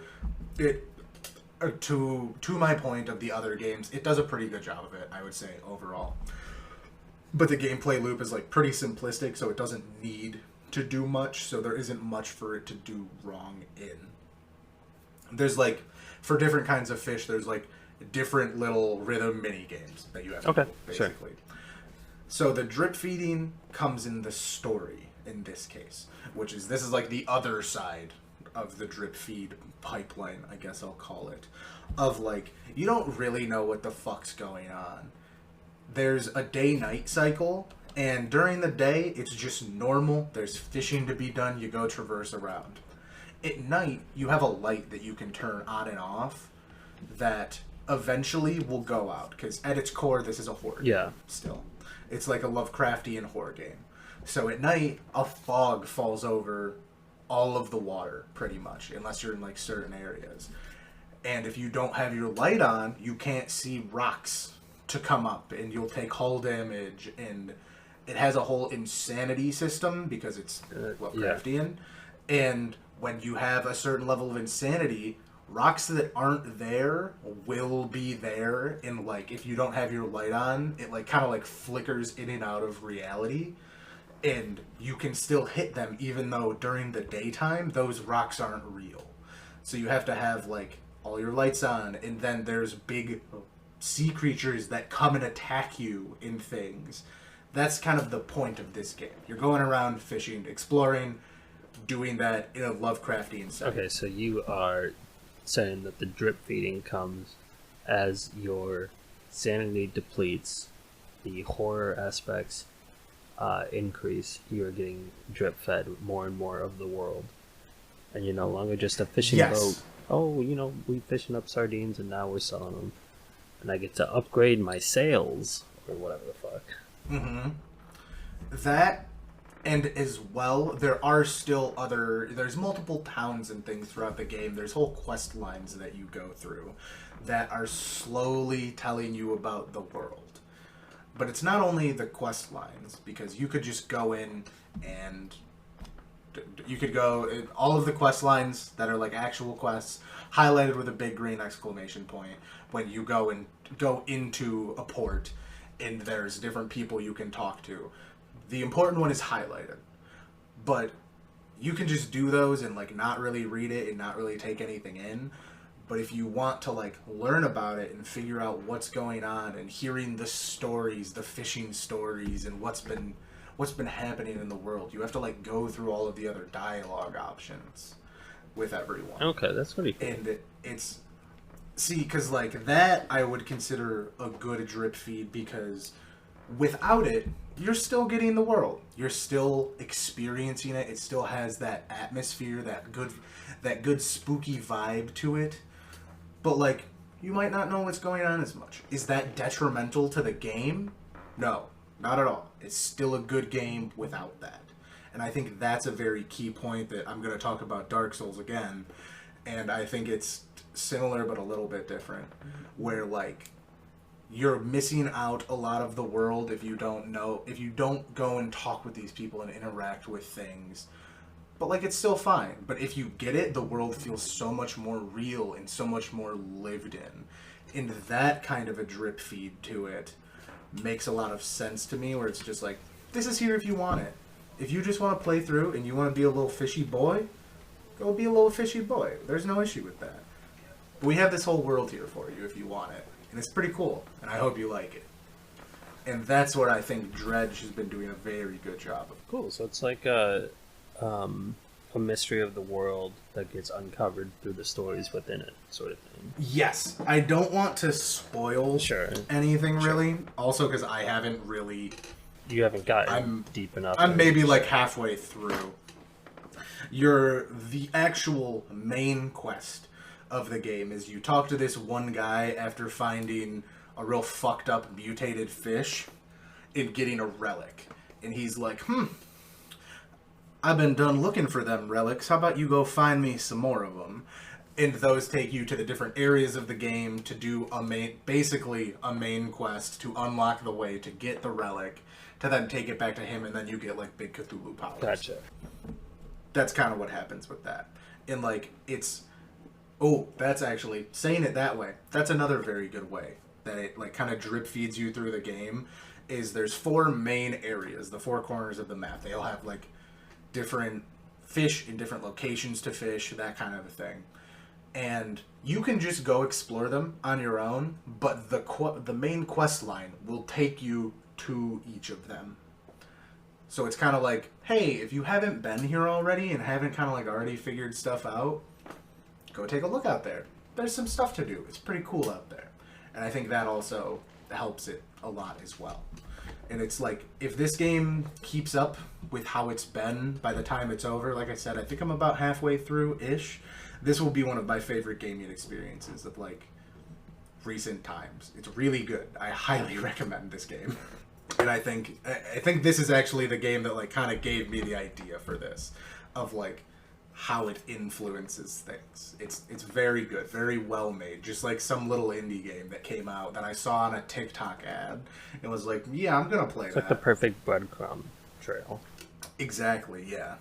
To my point of the other games, it does a pretty good job of it, I would say, overall. But the gameplay loop is like pretty simplistic, so it doesn't need to do much, so there isn't much for it to do wrong in. There's like, for different kinds of fish, there's like different little rhythm mini games that you have to do, basically. Sure. So the drip feeding comes in the story in this case, which is this is like the other side of the drip feed pipeline, I guess I'll call it, of like you don't really know what the fuck's going on. There's a day-night cycle, and during the day it's just normal. There's fishing to be done. You go traverse around. At night you have a light that you can turn on and off that eventually will go out, because at its core this is a horror game still. It's like a Lovecraftian horror game. So at night a fog falls over all of the water pretty much, unless you're in like certain areas. And if you don't have your light on, you can't see rocks to come up, and you'll take hull damage, and it has a whole insanity system because it's Lovecraftian. And when you have a certain level of insanity, rocks that aren't there will be there, and like if you don't have your light on, it like kind of like flickers in and out of reality, and you can still hit them even though during the daytime those rocks aren't real. So you have to have like all your lights on, and then there's big sea creatures that come and attack you in things. That's kind of the point of this game. You're going around fishing, exploring, doing that in a Lovecraftian setting. Okay, so you are saying that the drip feeding comes as your sanity depletes, the horror aspects increase, you're getting drip fed more and more of the world. And you're no longer just a fishing boat. Oh, we fishing up sardines and now we're selling them. And I get to upgrade my sales, or whatever the fuck. Mm-hmm. That, and as well, there are still there's multiple towns and things throughout the game. There's whole quest lines that you go through that are slowly telling you about the world. But it's not only the quest lines, because you could just go in and you could go all of the quest lines that are like actual quests highlighted with a big green exclamation point when you go into a port, and there's different people you can talk to. The important one is highlighted, but you can just do those and like not really read it and not really take anything in. But if you want to like learn about it and figure out what's going on and hearing the stories, the fishing stories, and what's been happening in the world, you have to like go through all of the other dialogue options with everyone. Okay, that's pretty cool. And it's because like that I would consider a good drip feed, because without it, you're still getting the world. You're still experiencing it. It still has that atmosphere, that good spooky vibe to it. But like, you might not know what's going on as much. Is that detrimental to the game? No, not at all. It's still a good game without that. And I think that's a very key point that I'm going to talk about Dark Souls again. And I think it's similar but a little bit different, where like you're missing out a lot of the world if you don't go and talk with these people and interact with things. But like, it's still fine. But if you get it, the world feels so much more real and so much more lived in. And that kind of a drip feed to it makes a lot of sense to me, where it's just like, this is here if you want it. If you just want to play through and you want to be a little fishy boy, go be a little fishy boy. There's no issue with that. But we have this whole world here for you if you want it. And it's pretty cool. And I hope you like it. And that's what I think Dredge has been doing a very good job of. Cool. So it's like a mystery of the world that gets uncovered through the stories within it, sort of thing. Yes. I don't want to spoil anything really. Also because I haven't really... You haven't gotten deep enough. I'm maybe like halfway through. The actual main quest of the game is you talk to this one guy after finding a real fucked up mutated fish and getting a relic. And he's like, I've been done looking for them relics. How about you go find me some more of them? And those take you to the different areas of the game to do basically a main quest to unlock the way to get the relic, to then take it back to him, and then you get like big Cthulhu powers. Gotcha. That's kind of what happens with that. And like, that's actually, saying it that way, that's another very good way that it like kind of drip feeds you through the game, is there's 4 main areas, the 4 corners of the map. They all have like different fish in different locations to fish, that kind of a thing. And you can just go explore them on your own, but the main quest line will take you to each of them. So it's kind of like, hey, if you haven't been here already and haven't kind of like already figured stuff out, go take a look out there. There's some stuff to do. It's pretty cool out there. And I think that also helps it a lot as well. And it's like, if this game keeps up with how it's been by the time it's over, like I said, I think I'm about halfway through-ish, this will be one of my favorite gaming experiences of like recent times. It's really good. I highly recommend this game. And I think this is actually the game that like kind of gave me the idea for this, of like how it influences things. It's very good, very well made. Just like some little indie game that came out that I saw on a TikTok ad and was like, yeah, I'm gonna play that. It's like the perfect breadcrumb trail. Exactly, yeah.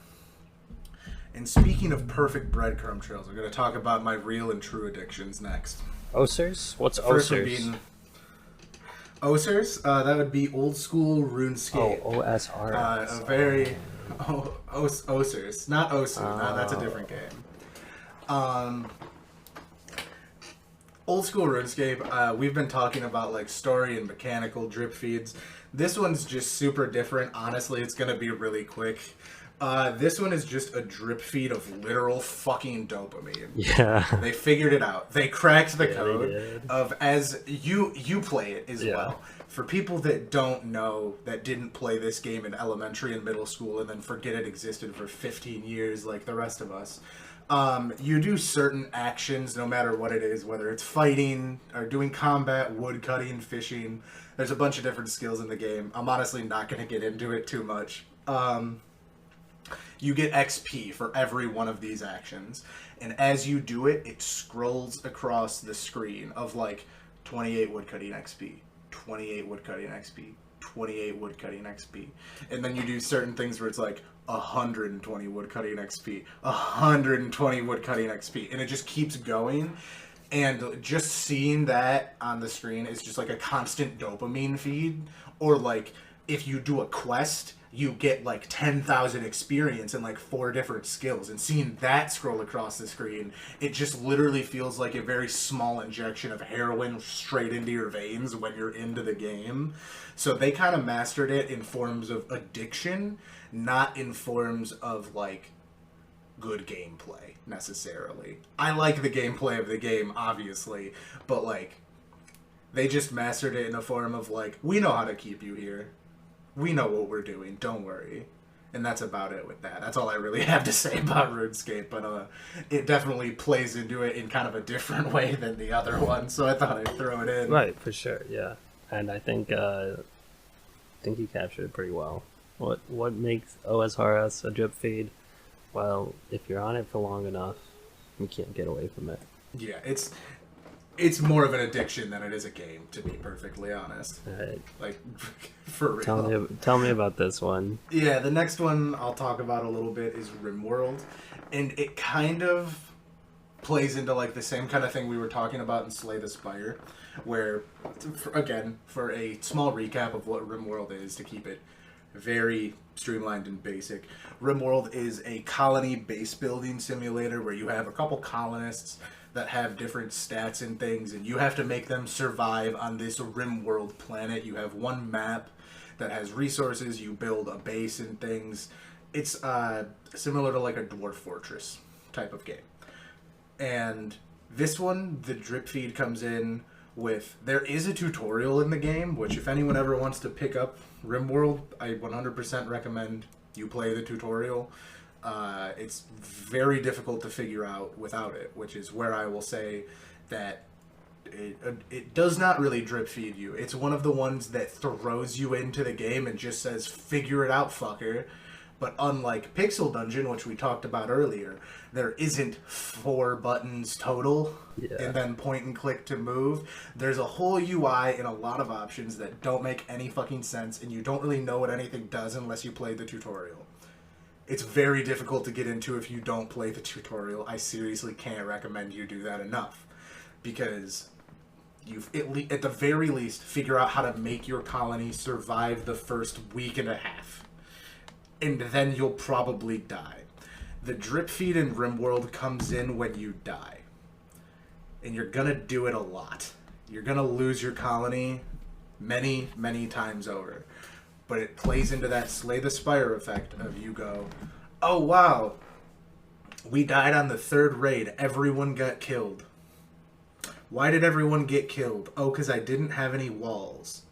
And speaking of perfect breadcrumb trails, I'm going to talk about my real and true addictions next. Osers? What's First one Osers? being Osers. That would be old school RuneScape. Oh, OSRS. A very Osers, not Osu. No, that's a different game. Old school RuneScape. We've been talking about like story and mechanical drip feeds. This one's just super different. Honestly, it's gonna be really quick. This one is just a drip feed of literal fucking dopamine. Yeah. They figured it out. They cracked the code of as you play it as well. For people that don't know, that didn't play this game in elementary and middle school and then forget it existed for 15 years like the rest of us, you do certain actions no matter what it is, whether it's fighting or doing combat, wood cutting, fishing. There's a bunch of different skills in the game. I'm honestly not going to get into it too much. You get XP for every one of these actions, and as you do it, it scrolls across the screen of like 28 woodcutting XP, 28 woodcutting XP, 28 woodcutting XP, and then you do certain things where it's like 120 woodcutting XP, 120 woodcutting XP, and it just keeps going. And just seeing that on the screen is just like a constant dopamine feed. Or like if you do a quest, you get like 10,000 experience and like 4 different skills, and seeing that scroll across the screen, it just literally feels like a very small injection of heroin straight into your veins when you're into the game. So they kind of mastered it in forms of addiction, not in forms of like good gameplay necessarily. I like the gameplay of the game, obviously, but like they just mastered it in a form of like, we know how to keep you here. We know what we're doing, don't worry. And that's about it with that. That's all I really have to say about RuneScape, but it definitely plays into it in kind of a different way than the other one, so I thought I'd throw it in. Right, for sure, yeah. And I think you captured it pretty well. What makes OSRS a drip feed? Well, if you're on it for long enough, you can't get away from it. Yeah, it's more of an addiction than it is a game, to be perfectly honest. Right. Like, for real. Tell me about this one. Yeah, the next one I'll talk about a little bit is RimWorld, and it kind of plays into like the same kind of thing we were talking about in Slay the Spire, where, again, for a small recap of what RimWorld is, to keep it very streamlined and basic, RimWorld is a colony base building simulator where you have a couple colonists that have different stats and things, and you have to make them survive on this RimWorld planet. You have one map that has resources, you build a base and things. It's similar to like a Dwarf Fortress type of game. And this one, the drip feed comes in with, there is a tutorial in the game, which if anyone ever wants to pick up RimWorld, I 100% recommend you play the tutorial. It's very difficult to figure out without it, which is where I will say that it does not really drip feed you. It's one of the ones that throws you into the game and just says, figure it out, fucker. But unlike Pixel Dungeon, which we talked about earlier, there isn't 4 buttons total and then point and click to move. There's a whole UI and a lot of options that don't make any fucking sense, and you don't really know what anything does unless you play the tutorial. It's very difficult to get into if you don't play the tutorial. I seriously can't recommend you do that enough, because you've at the very least figure out how to make your colony survive the first week and a half, and then you'll probably die. The drip feed in RimWorld comes in when you die, and you're gonna do it a lot. You're gonna lose your colony many, many times over. But it plays into that Slay the Spire effect of you go, oh wow, we died on the 3rd raid, everyone got killed. Why did everyone get killed? Oh, because I didn't have any walls.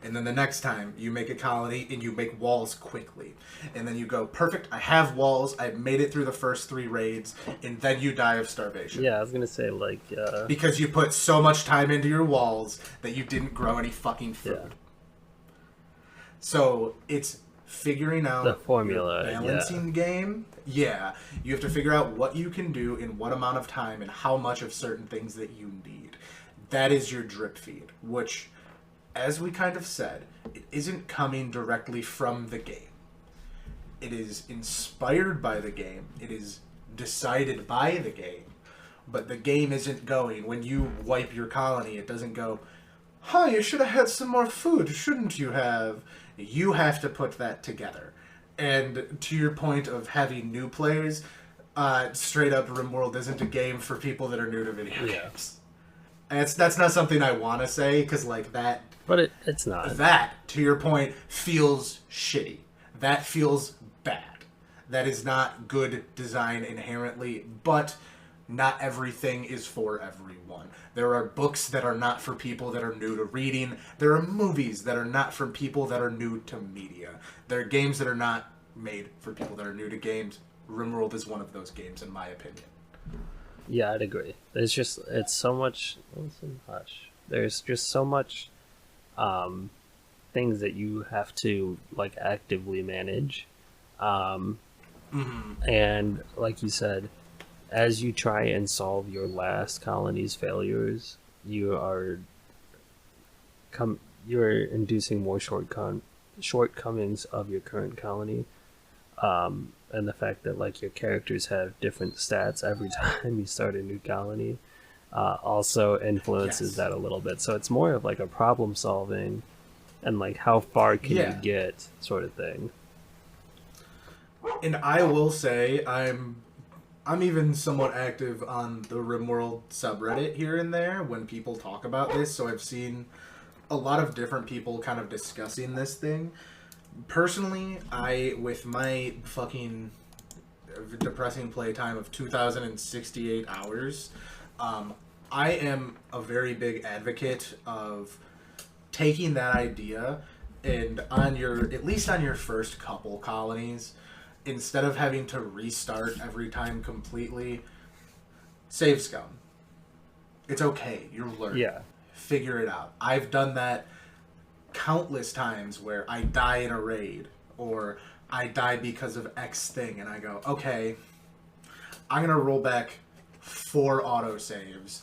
And then the next time you make a colony and you make walls quickly. And then you go, perfect, I have walls, I made it through the first 3 raids, and then you die of starvation. Yeah, I was going to say, like... because you put so much time into your walls that you didn't grow any fucking food. Yeah. So it's figuring out the formula, balancing game. Yeah, you have to figure out what you can do in what amount of time and how much of certain things that you need. That is your drip feed, which, as we kind of said, it isn't coming directly from the game. It is inspired by the game. It is decided by the game. But the game isn't going. When you wipe your colony, it doesn't go, huh, you should have had some more food, shouldn't you have? You have to put that together. And to your point of having new players, straight up RimWorld isn't a game for people that are new to video games. And that's not something I want to say, because like that... But it's not. That, to your point, feels shitty. That feels bad. That is not good design inherently, but... not everything is for everyone. There are books that are not for people that are new to reading. There are movies that are not for people that are new to media. There are games that are not made for people that are new to games. RimWorld is one of those games, in my opinion. Yeah, I'd agree. It's so much... Listen, hush. There's just so much things that you have to, like, actively manage. And, like you said... as you try and solve your last colony's failures, you're inducing more shortcomings of your current colony, and the fact that like your characters have different stats every time you start a new colony also influences that a little bit. So it's more of like a problem solving and like how far can you get sort of thing. And I will say I'm even somewhat active on the RimWorld subreddit here and there when people talk about this, so I've seen a lot of different people kind of discussing this thing. Personally, with my fucking depressing playtime of 2,068 hours, I am a very big advocate of taking that idea and at least on your first couple colonies, instead of having to restart every time completely, save scum. It's okay. You're learning. Yeah. Figure it out. I've done that countless times where I die in a raid or I die because of X thing and I go, okay, I'm going to roll back 4 autosaves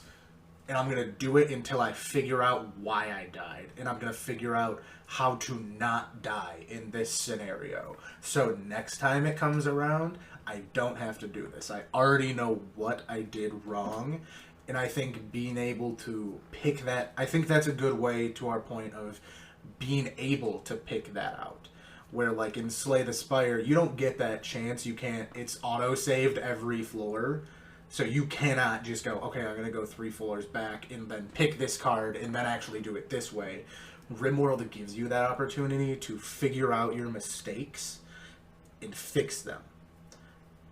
and I'm going to do it until I figure out why I died. And I'm going to figure out how to not die in this scenario. So next time it comes around, I don't have to do this. I already know what I did wrong. And I think being able to pick that, I think that's a good way to our point of being able to pick that out. Where like in Slay the Spire, you don't get that chance. You can't, it's auto-saved every floor. So you cannot just go, okay, I'm going to go 3 floors back and then pick this card and then actually do it this way. RimWorld gives you that opportunity to figure out your mistakes and fix them.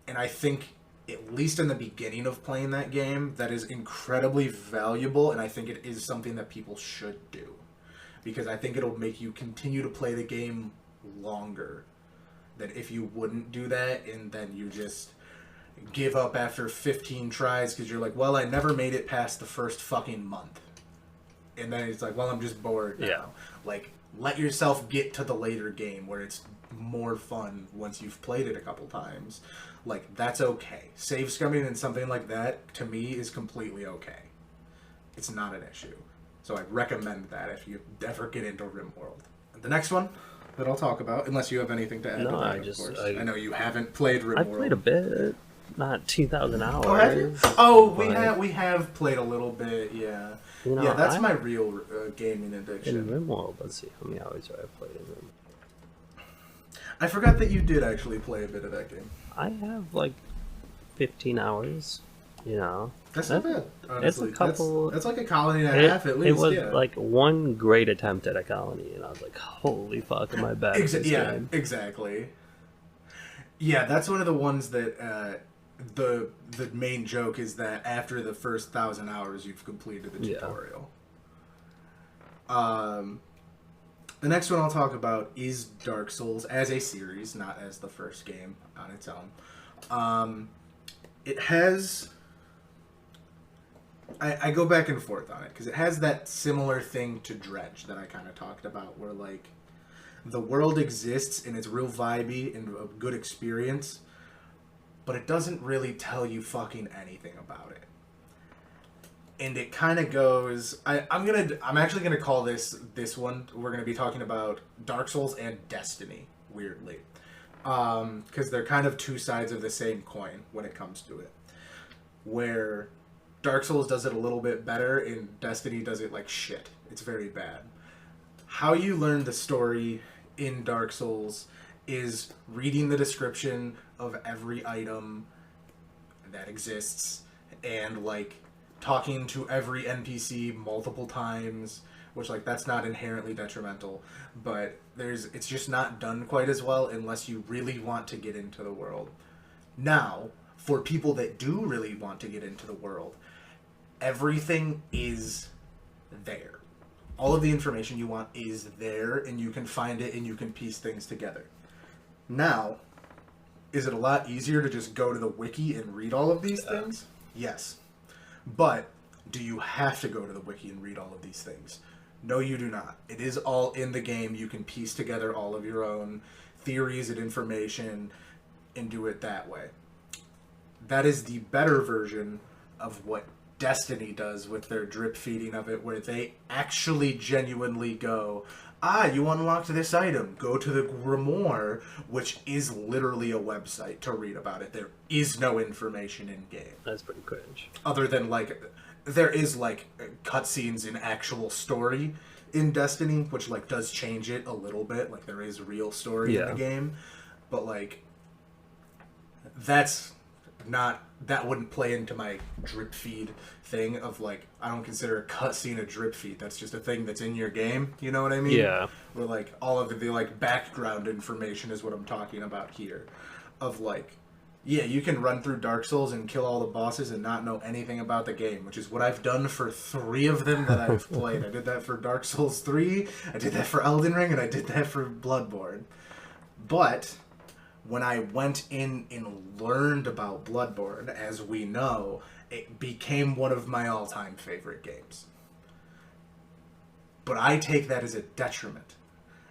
And I think, at least in the beginning of playing that game, that is incredibly valuable, and I think it is something that people should do. Because I think it'll make you continue to play the game longer than if you wouldn't do that and then you just give up after 15 tries because you're like, well, I never made it past the first fucking month. And then it's like, well, I'm just bored now. Yeah. Like, let yourself get to the later game where it's more fun once you've played it a couple times. Like, that's okay. Save scumming and something like that, to me, is completely okay. It's not an issue. So I'd recommend that if you ever get into RimWorld. The next one that I'll talk about, unless you have anything to add to that, of course. I know you haven't played RimWorld. I played a bit. Not 2,000 hours. Oh, have you? Oh, we have played a little bit, yeah. You know, yeah, that's my real gaming addiction. In RimWorld, let's see how many hours I played in RimWorld. I forgot that you did actually play a bit of that game. I have like 15 hours, you know. That's not bad, honestly. It's a couple... That's like a colony and a half at least, It was like one great attempt at a colony, and I was like, holy fuck, am I back at this game. Exactly. Yeah, that's one of the ones that... The main joke is that after the first 1,000 hours, you've completed the tutorial. The next one I'll talk about is Dark Souls as a series, not as the first game on its own. It has... I go back and forth on it, because it has that similar thing to Dredge that I kind of talked about, where, like, the world exists and it's real vibey and a good experience, but it doesn't really tell you fucking anything about it. And it kind of goes... I'm actually gonna call this one. We're gonna be talking about Dark Souls and Destiny. Weirdly, because they're kind of two sides of the same coin when it comes to it. Where Dark Souls does it a little bit better, and Destiny does it like shit. It's very bad. How you learn the story in Dark Souls is reading the description of every item that exists and like talking to every NPC multiple times, which like that's not inherently detrimental, but it's just not done quite as well unless you really want to get into the world. Now, for people that do really want to get into the world, everything is there. All of the information you want is there, and you can find it and you can piece things together. Now, is it a lot easier to just go to the wiki and read all of these things? Yes. But do you have to go to the wiki and read all of these things? No, you do not. It is all in the game. You can piece together all of your own theories and information and do it that way. That is the better version of what Destiny does with their drip feeding of it, where they actually genuinely go, you unlocked this item, go to the Grimoire, which is literally a website to read about it. There is no information in game. That's pretty cringe. Other than like, there is like cutscenes in actual story in Destiny, which like does change it a little bit. Like there is real story in the game, but like that wouldn't play into my drip feed thing of like, I don't consider a cutscene a drip feed. That's just a thing that's in your game. You know what I mean? Yeah. Where like all of the like background information is what I'm talking about here. Of like, yeah, you can run through Dark Souls and kill all the bosses and not know anything about the game, which is what I've done for 3 of them that I've played. I did that for Dark Souls 3, I did that for Elden Ring, and I did that for Bloodborne. But when I went in and learned about Bloodborne, as we know, it became one of my all-time favorite games. But I take that as a detriment,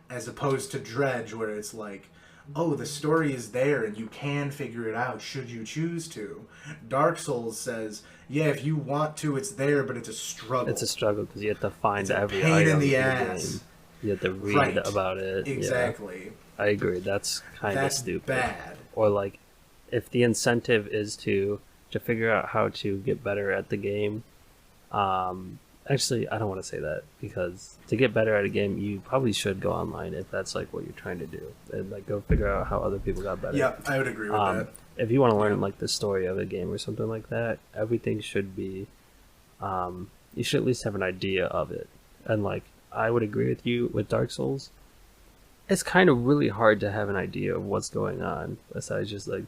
as opposed to Dredge, where it's like, oh, the story is there and you can figure it out should you choose to. Dark Souls says, yeah, if you want to, it's there, but it's a struggle. It's a struggle because you have to find every pain item in the in ass. the game. You have to read about it. Exactly. Yeah. I agree. That's kind of stupid. Bad. Or like, if the incentive is to figure out how to get better at the game, actually, I don't want to say that, because to get better at a game, you probably should go online if that's like what you're trying to do, and like go figure out how other people got better. Yeah, I would agree with that. If you want to learn like the story of a game or something like that, everything should be, you should at least have an idea of it. And like, I would agree with you with Dark Souls. It's kind of really hard to have an idea of what's going on, besides just like,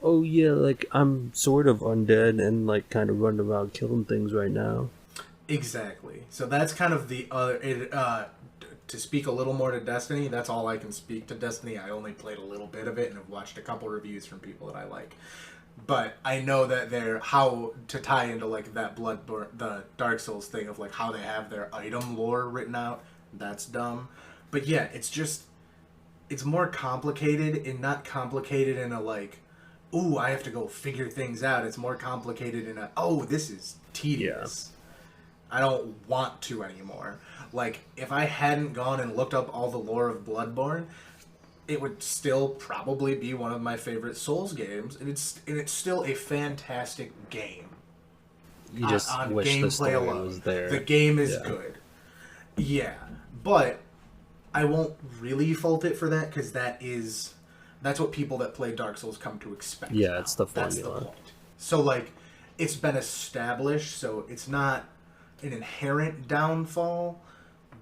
oh yeah, like I'm sort of undead and like kind of running around killing things right now. Exactly. So that's kind of the other. To speak a little more to Destiny, that's all I can speak to Destiny. I only played a little bit of it and have watched a couple reviews from people that I like. But I know that they're how to tie into like that the Dark Souls thing of like how they have their item lore written out. That's dumb. But yeah, it's more complicated, and not complicated in a like, ooh, I have to go figure things out. It's more complicated in a, oh, this is tedious. Yeah. I don't want to anymore. Like, if I hadn't gone and looked up all the lore of Bloodborne, it would still probably be one of my favorite Souls games, and it's still a fantastic game. You just on wish gameplay the story alone. Was there. The game is good. Yeah, but I won't really fault it for that, because that's what people that play Dark Souls come to expect. Yeah, now. It's the formula. That's the point. So, like, it's been established, so it's not an inherent downfall,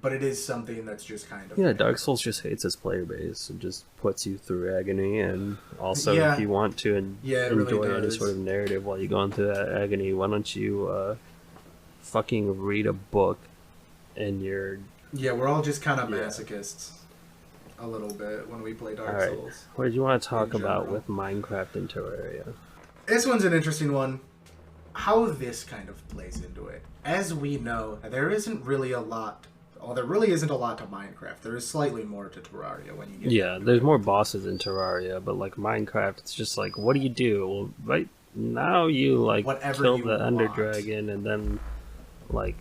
but it is something that's just kind of... Yeah, Dark Souls just hates its player base and just puts you through agony, and also if you want to enjoy really any sort of narrative while you're going through that agony, why don't you fucking read a book and you're... Yeah, we're all just kind of masochists a little bit when we play Dark Souls. What did you want to talk about with Minecraft and Terraria? This one's an interesting one. How this kind of plays into it. As we know, there isn't really a lot... Well, there really isn't a lot to Minecraft. There is slightly more to Terraria when you get... Yeah, there's more bosses in Terraria, but like Minecraft, it's just like, what do you do? Well, right now you like kill the Ender Dragon and then like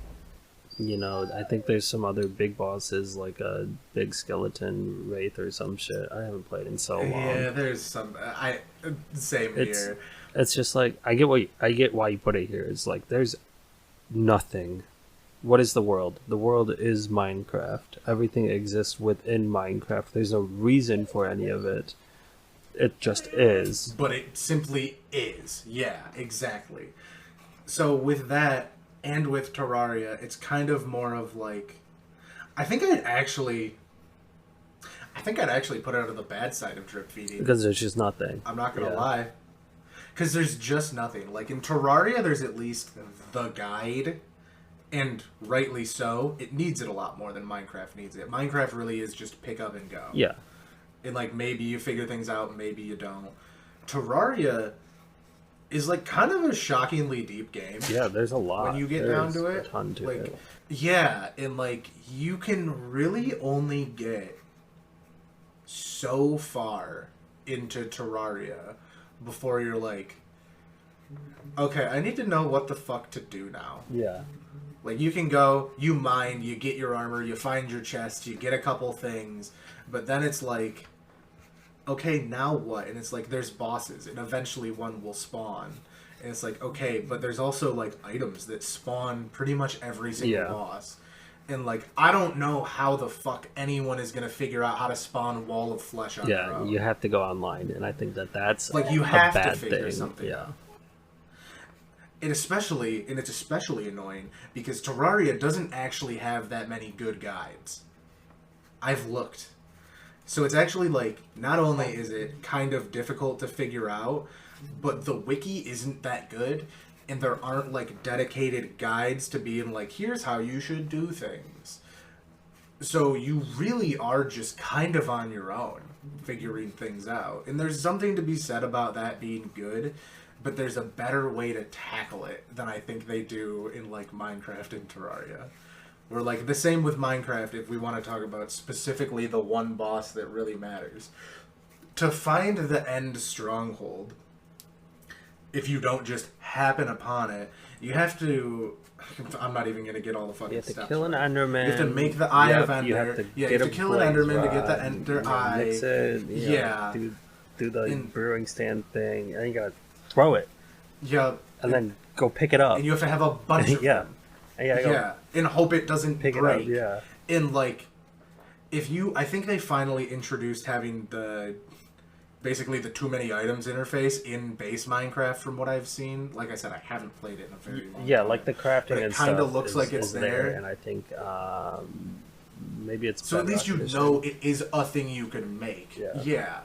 You know, I think there's some other big bosses, like a big skeleton wraith or some shit. I haven't played in so long. Yeah, there's some. Same here. It's just like I get why you put it here. It's like there's nothing. What is the world? The world is Minecraft. Everything exists within Minecraft. There's no reason for any of it. It just is. But it simply is. Yeah, exactly. So with that, and with Terraria, it's kind of more of like... I think I'd actually put it on the bad side of drip feeding. Because there's just nothing. I'm not going to lie. Because there's just nothing. Like, in Terraria, there's at least the guide... And rightly so. It needs it a lot more than Minecraft needs it. Minecraft really is just pick up and go. Yeah. And, like, maybe you figure things out, maybe you don't. Terraria is, like, kind of a shockingly deep game. Yeah, there's a lot. When you get down to it. A ton to it. Yeah, and, like, you can really only get so far into Terraria before you're like, okay, I need to know what the fuck to do now. Yeah. Like, you can go, you mine, you get your armor, you find your chest, you get a couple things, but then it's like, okay, now what? And it's like, there's bosses, and eventually one will spawn. And it's like, okay, but there's also, like, items that spawn pretty much every single boss. And, like, I don't know how the fuck anyone is going to figure out how to spawn Wall of Flesh on their own. You have to go online, and I think that's like, you have a bad to figure thing. something out. It's especially annoying because Terraria doesn't actually have that many good guides. I've looked. So it's actually like, not only is it kind of difficult to figure out, but the wiki isn't that good, and there aren't like dedicated guides to being like, here's how you should do things. So you really are just kind of on your own figuring things out. And there's something to be said about that being good. But there's a better way to tackle it than I think they do in, like, Minecraft and Terraria. We're, like, the same with Minecraft if we want to talk about specifically the one boss that really matters. To find the end stronghold, if you don't just happen upon it, you have to... I'm not even going to get all the fucking steps. You have to kill an Enderman. You have to make the Eye of Ender. You have to kill an Enderman to get the Ender Eye. Mix it. Do the brewing stand thing. And you got to throw it. Yeah. And then go pick it up. And you have to have a bunch of them. And hope it doesn't pick break. It up, And, like, I think they finally introduced having basically the too many items interface in base Minecraft from what I've seen. Like I said, I haven't played it in a very long time. Yeah, like the crafting and stuff. It kind of looks like it's there. And I think maybe it's... So at least you know it is a thing you can make. Yeah.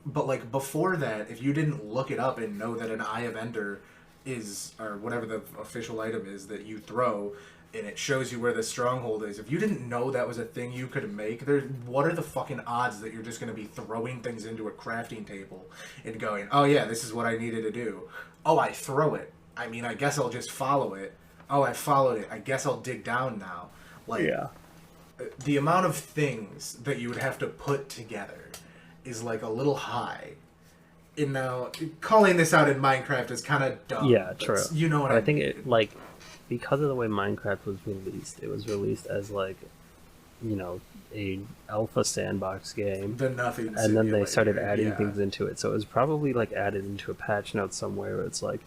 But, like, before that, if you didn't look it up and know that an Eye of Ender is, or whatever the official item is that you throw, and it shows you where the stronghold is, if you didn't know that was a thing you could make, what are the fucking odds that you're just going to be throwing things into a crafting table and going, oh yeah, this is what I needed to do. Oh, I throw it. I mean, I guess I'll just follow it. Oh, I followed it. I guess I'll dig down now. Like, the amount of things that you would have to put together is like a little high. And now calling this out in Minecraft is kind of dumb. Yeah, true. You know what I mean? I think it, like, because of the way Minecraft was released, it was released as like, you know, a alpha sandbox game. The nothing and simulator. Then they started adding things into it. So it was probably like added into a patch note somewhere where it's like,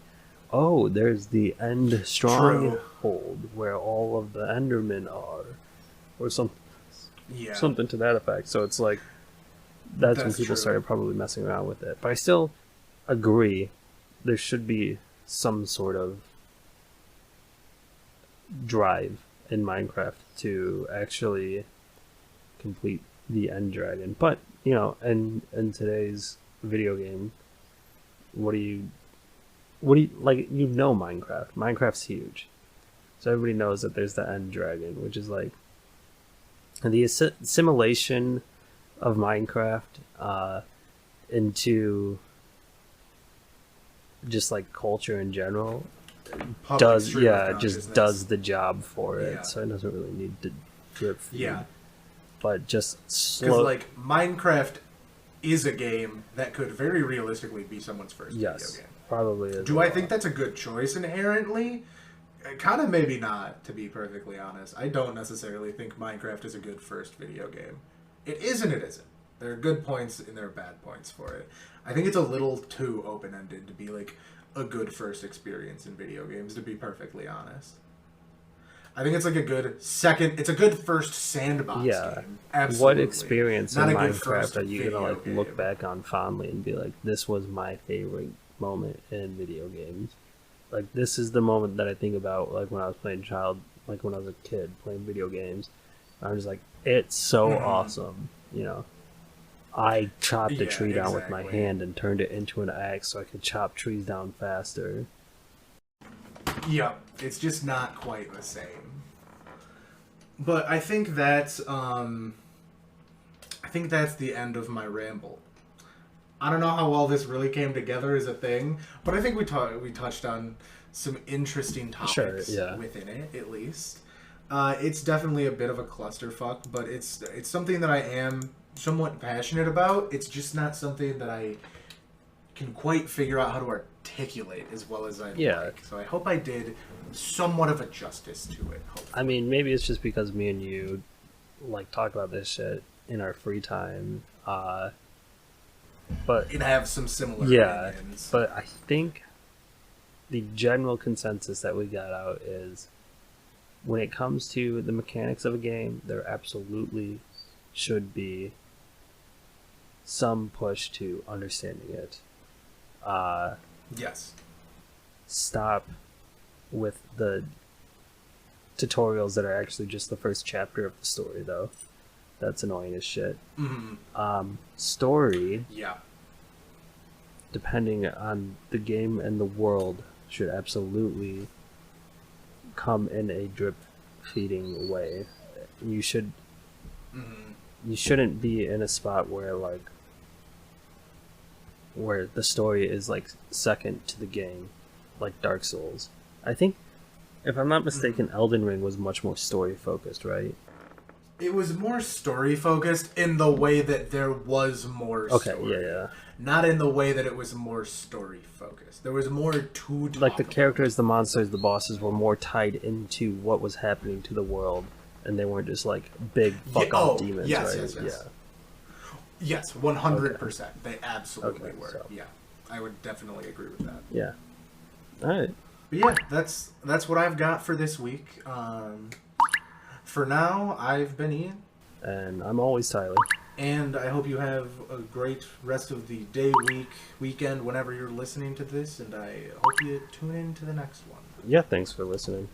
oh, there's the end stronghold where all of the Endermen are, or something to that effect. So it's like, that's when people started probably messing around with it. But I still agree there should be some sort of drive in Minecraft to actually complete the end dragon. But, you know, in today's video game, what do you like, you know, Minecraft's huge. So everybody knows that there's the end dragon, which is like the assimilation of Minecraft into just like culture in general does the job for it. So it doesn't really need to drip feed. But just slow. Because like Minecraft is a game that could very realistically be someone's first video game. Probably is. Do I think that's a good choice inherently? Kind of maybe not, to be perfectly honest. I don't necessarily think Minecraft is a good first video game. It is and it isn't. There are good points and there are bad points for it. I think it's a little too open-ended to be like a good first experience in video games, to be perfectly honest. I think it's like a good second, it's a good first sandbox game. Absolutely. What experience Not in a good Minecraft first are you video gonna like game. look back on fondly and be like, this was my favorite moment in video games? Like, this is the moment that I think about, like, when I was playing like when I was a kid playing video games. I was like, it's so awesome, you know. I chopped a tree down with my hand and turned it into an axe so I could chop trees down faster. Yep, it's just not quite the same. But I think that's the end of my ramble. I don't know how well this really came together as a thing, but I think we touched on some interesting topics within it, at least. It's definitely a bit of a clusterfuck, but it's something that I am somewhat passionate about. It's just not something that I can quite figure out how to articulate as well as I'd like. So I hope I did somewhat of a justice to it. Hopefully. I mean, maybe it's just because me and you like talk about this shit in our free time. But it have some similar opinions. But I think the general consensus that we got out is when it comes to the mechanics of a game, there absolutely should be some push to understanding it. Yes. Stop with the tutorials that are actually just the first chapter of the story, though. That's annoying as shit. Story, depending on the game and the world, should absolutely come in a drip feeding way. You should you shouldn't be in a spot where the story is like second to the game, like Dark Souls. I think, if I'm not mistaken, Elden Ring was much more story focused, right? It was more story focused in the way that there was more story. Not in the way that it was more story focused. There was more to talk like the characters, the monsters, the bosses were more tied into what was happening to the world, and they weren't just like big fuck off demons, right? Yes, 100%. They absolutely were. So. Yeah, I would definitely agree with that. Yeah. All right. But yeah, that's what I've got for this week. For now, I've been Ian. And I'm always Tyler. And I hope you have a great rest of the day, week, weekend, whenever you're listening to this. And I hope you tune in to the next one. Yeah, thanks for listening.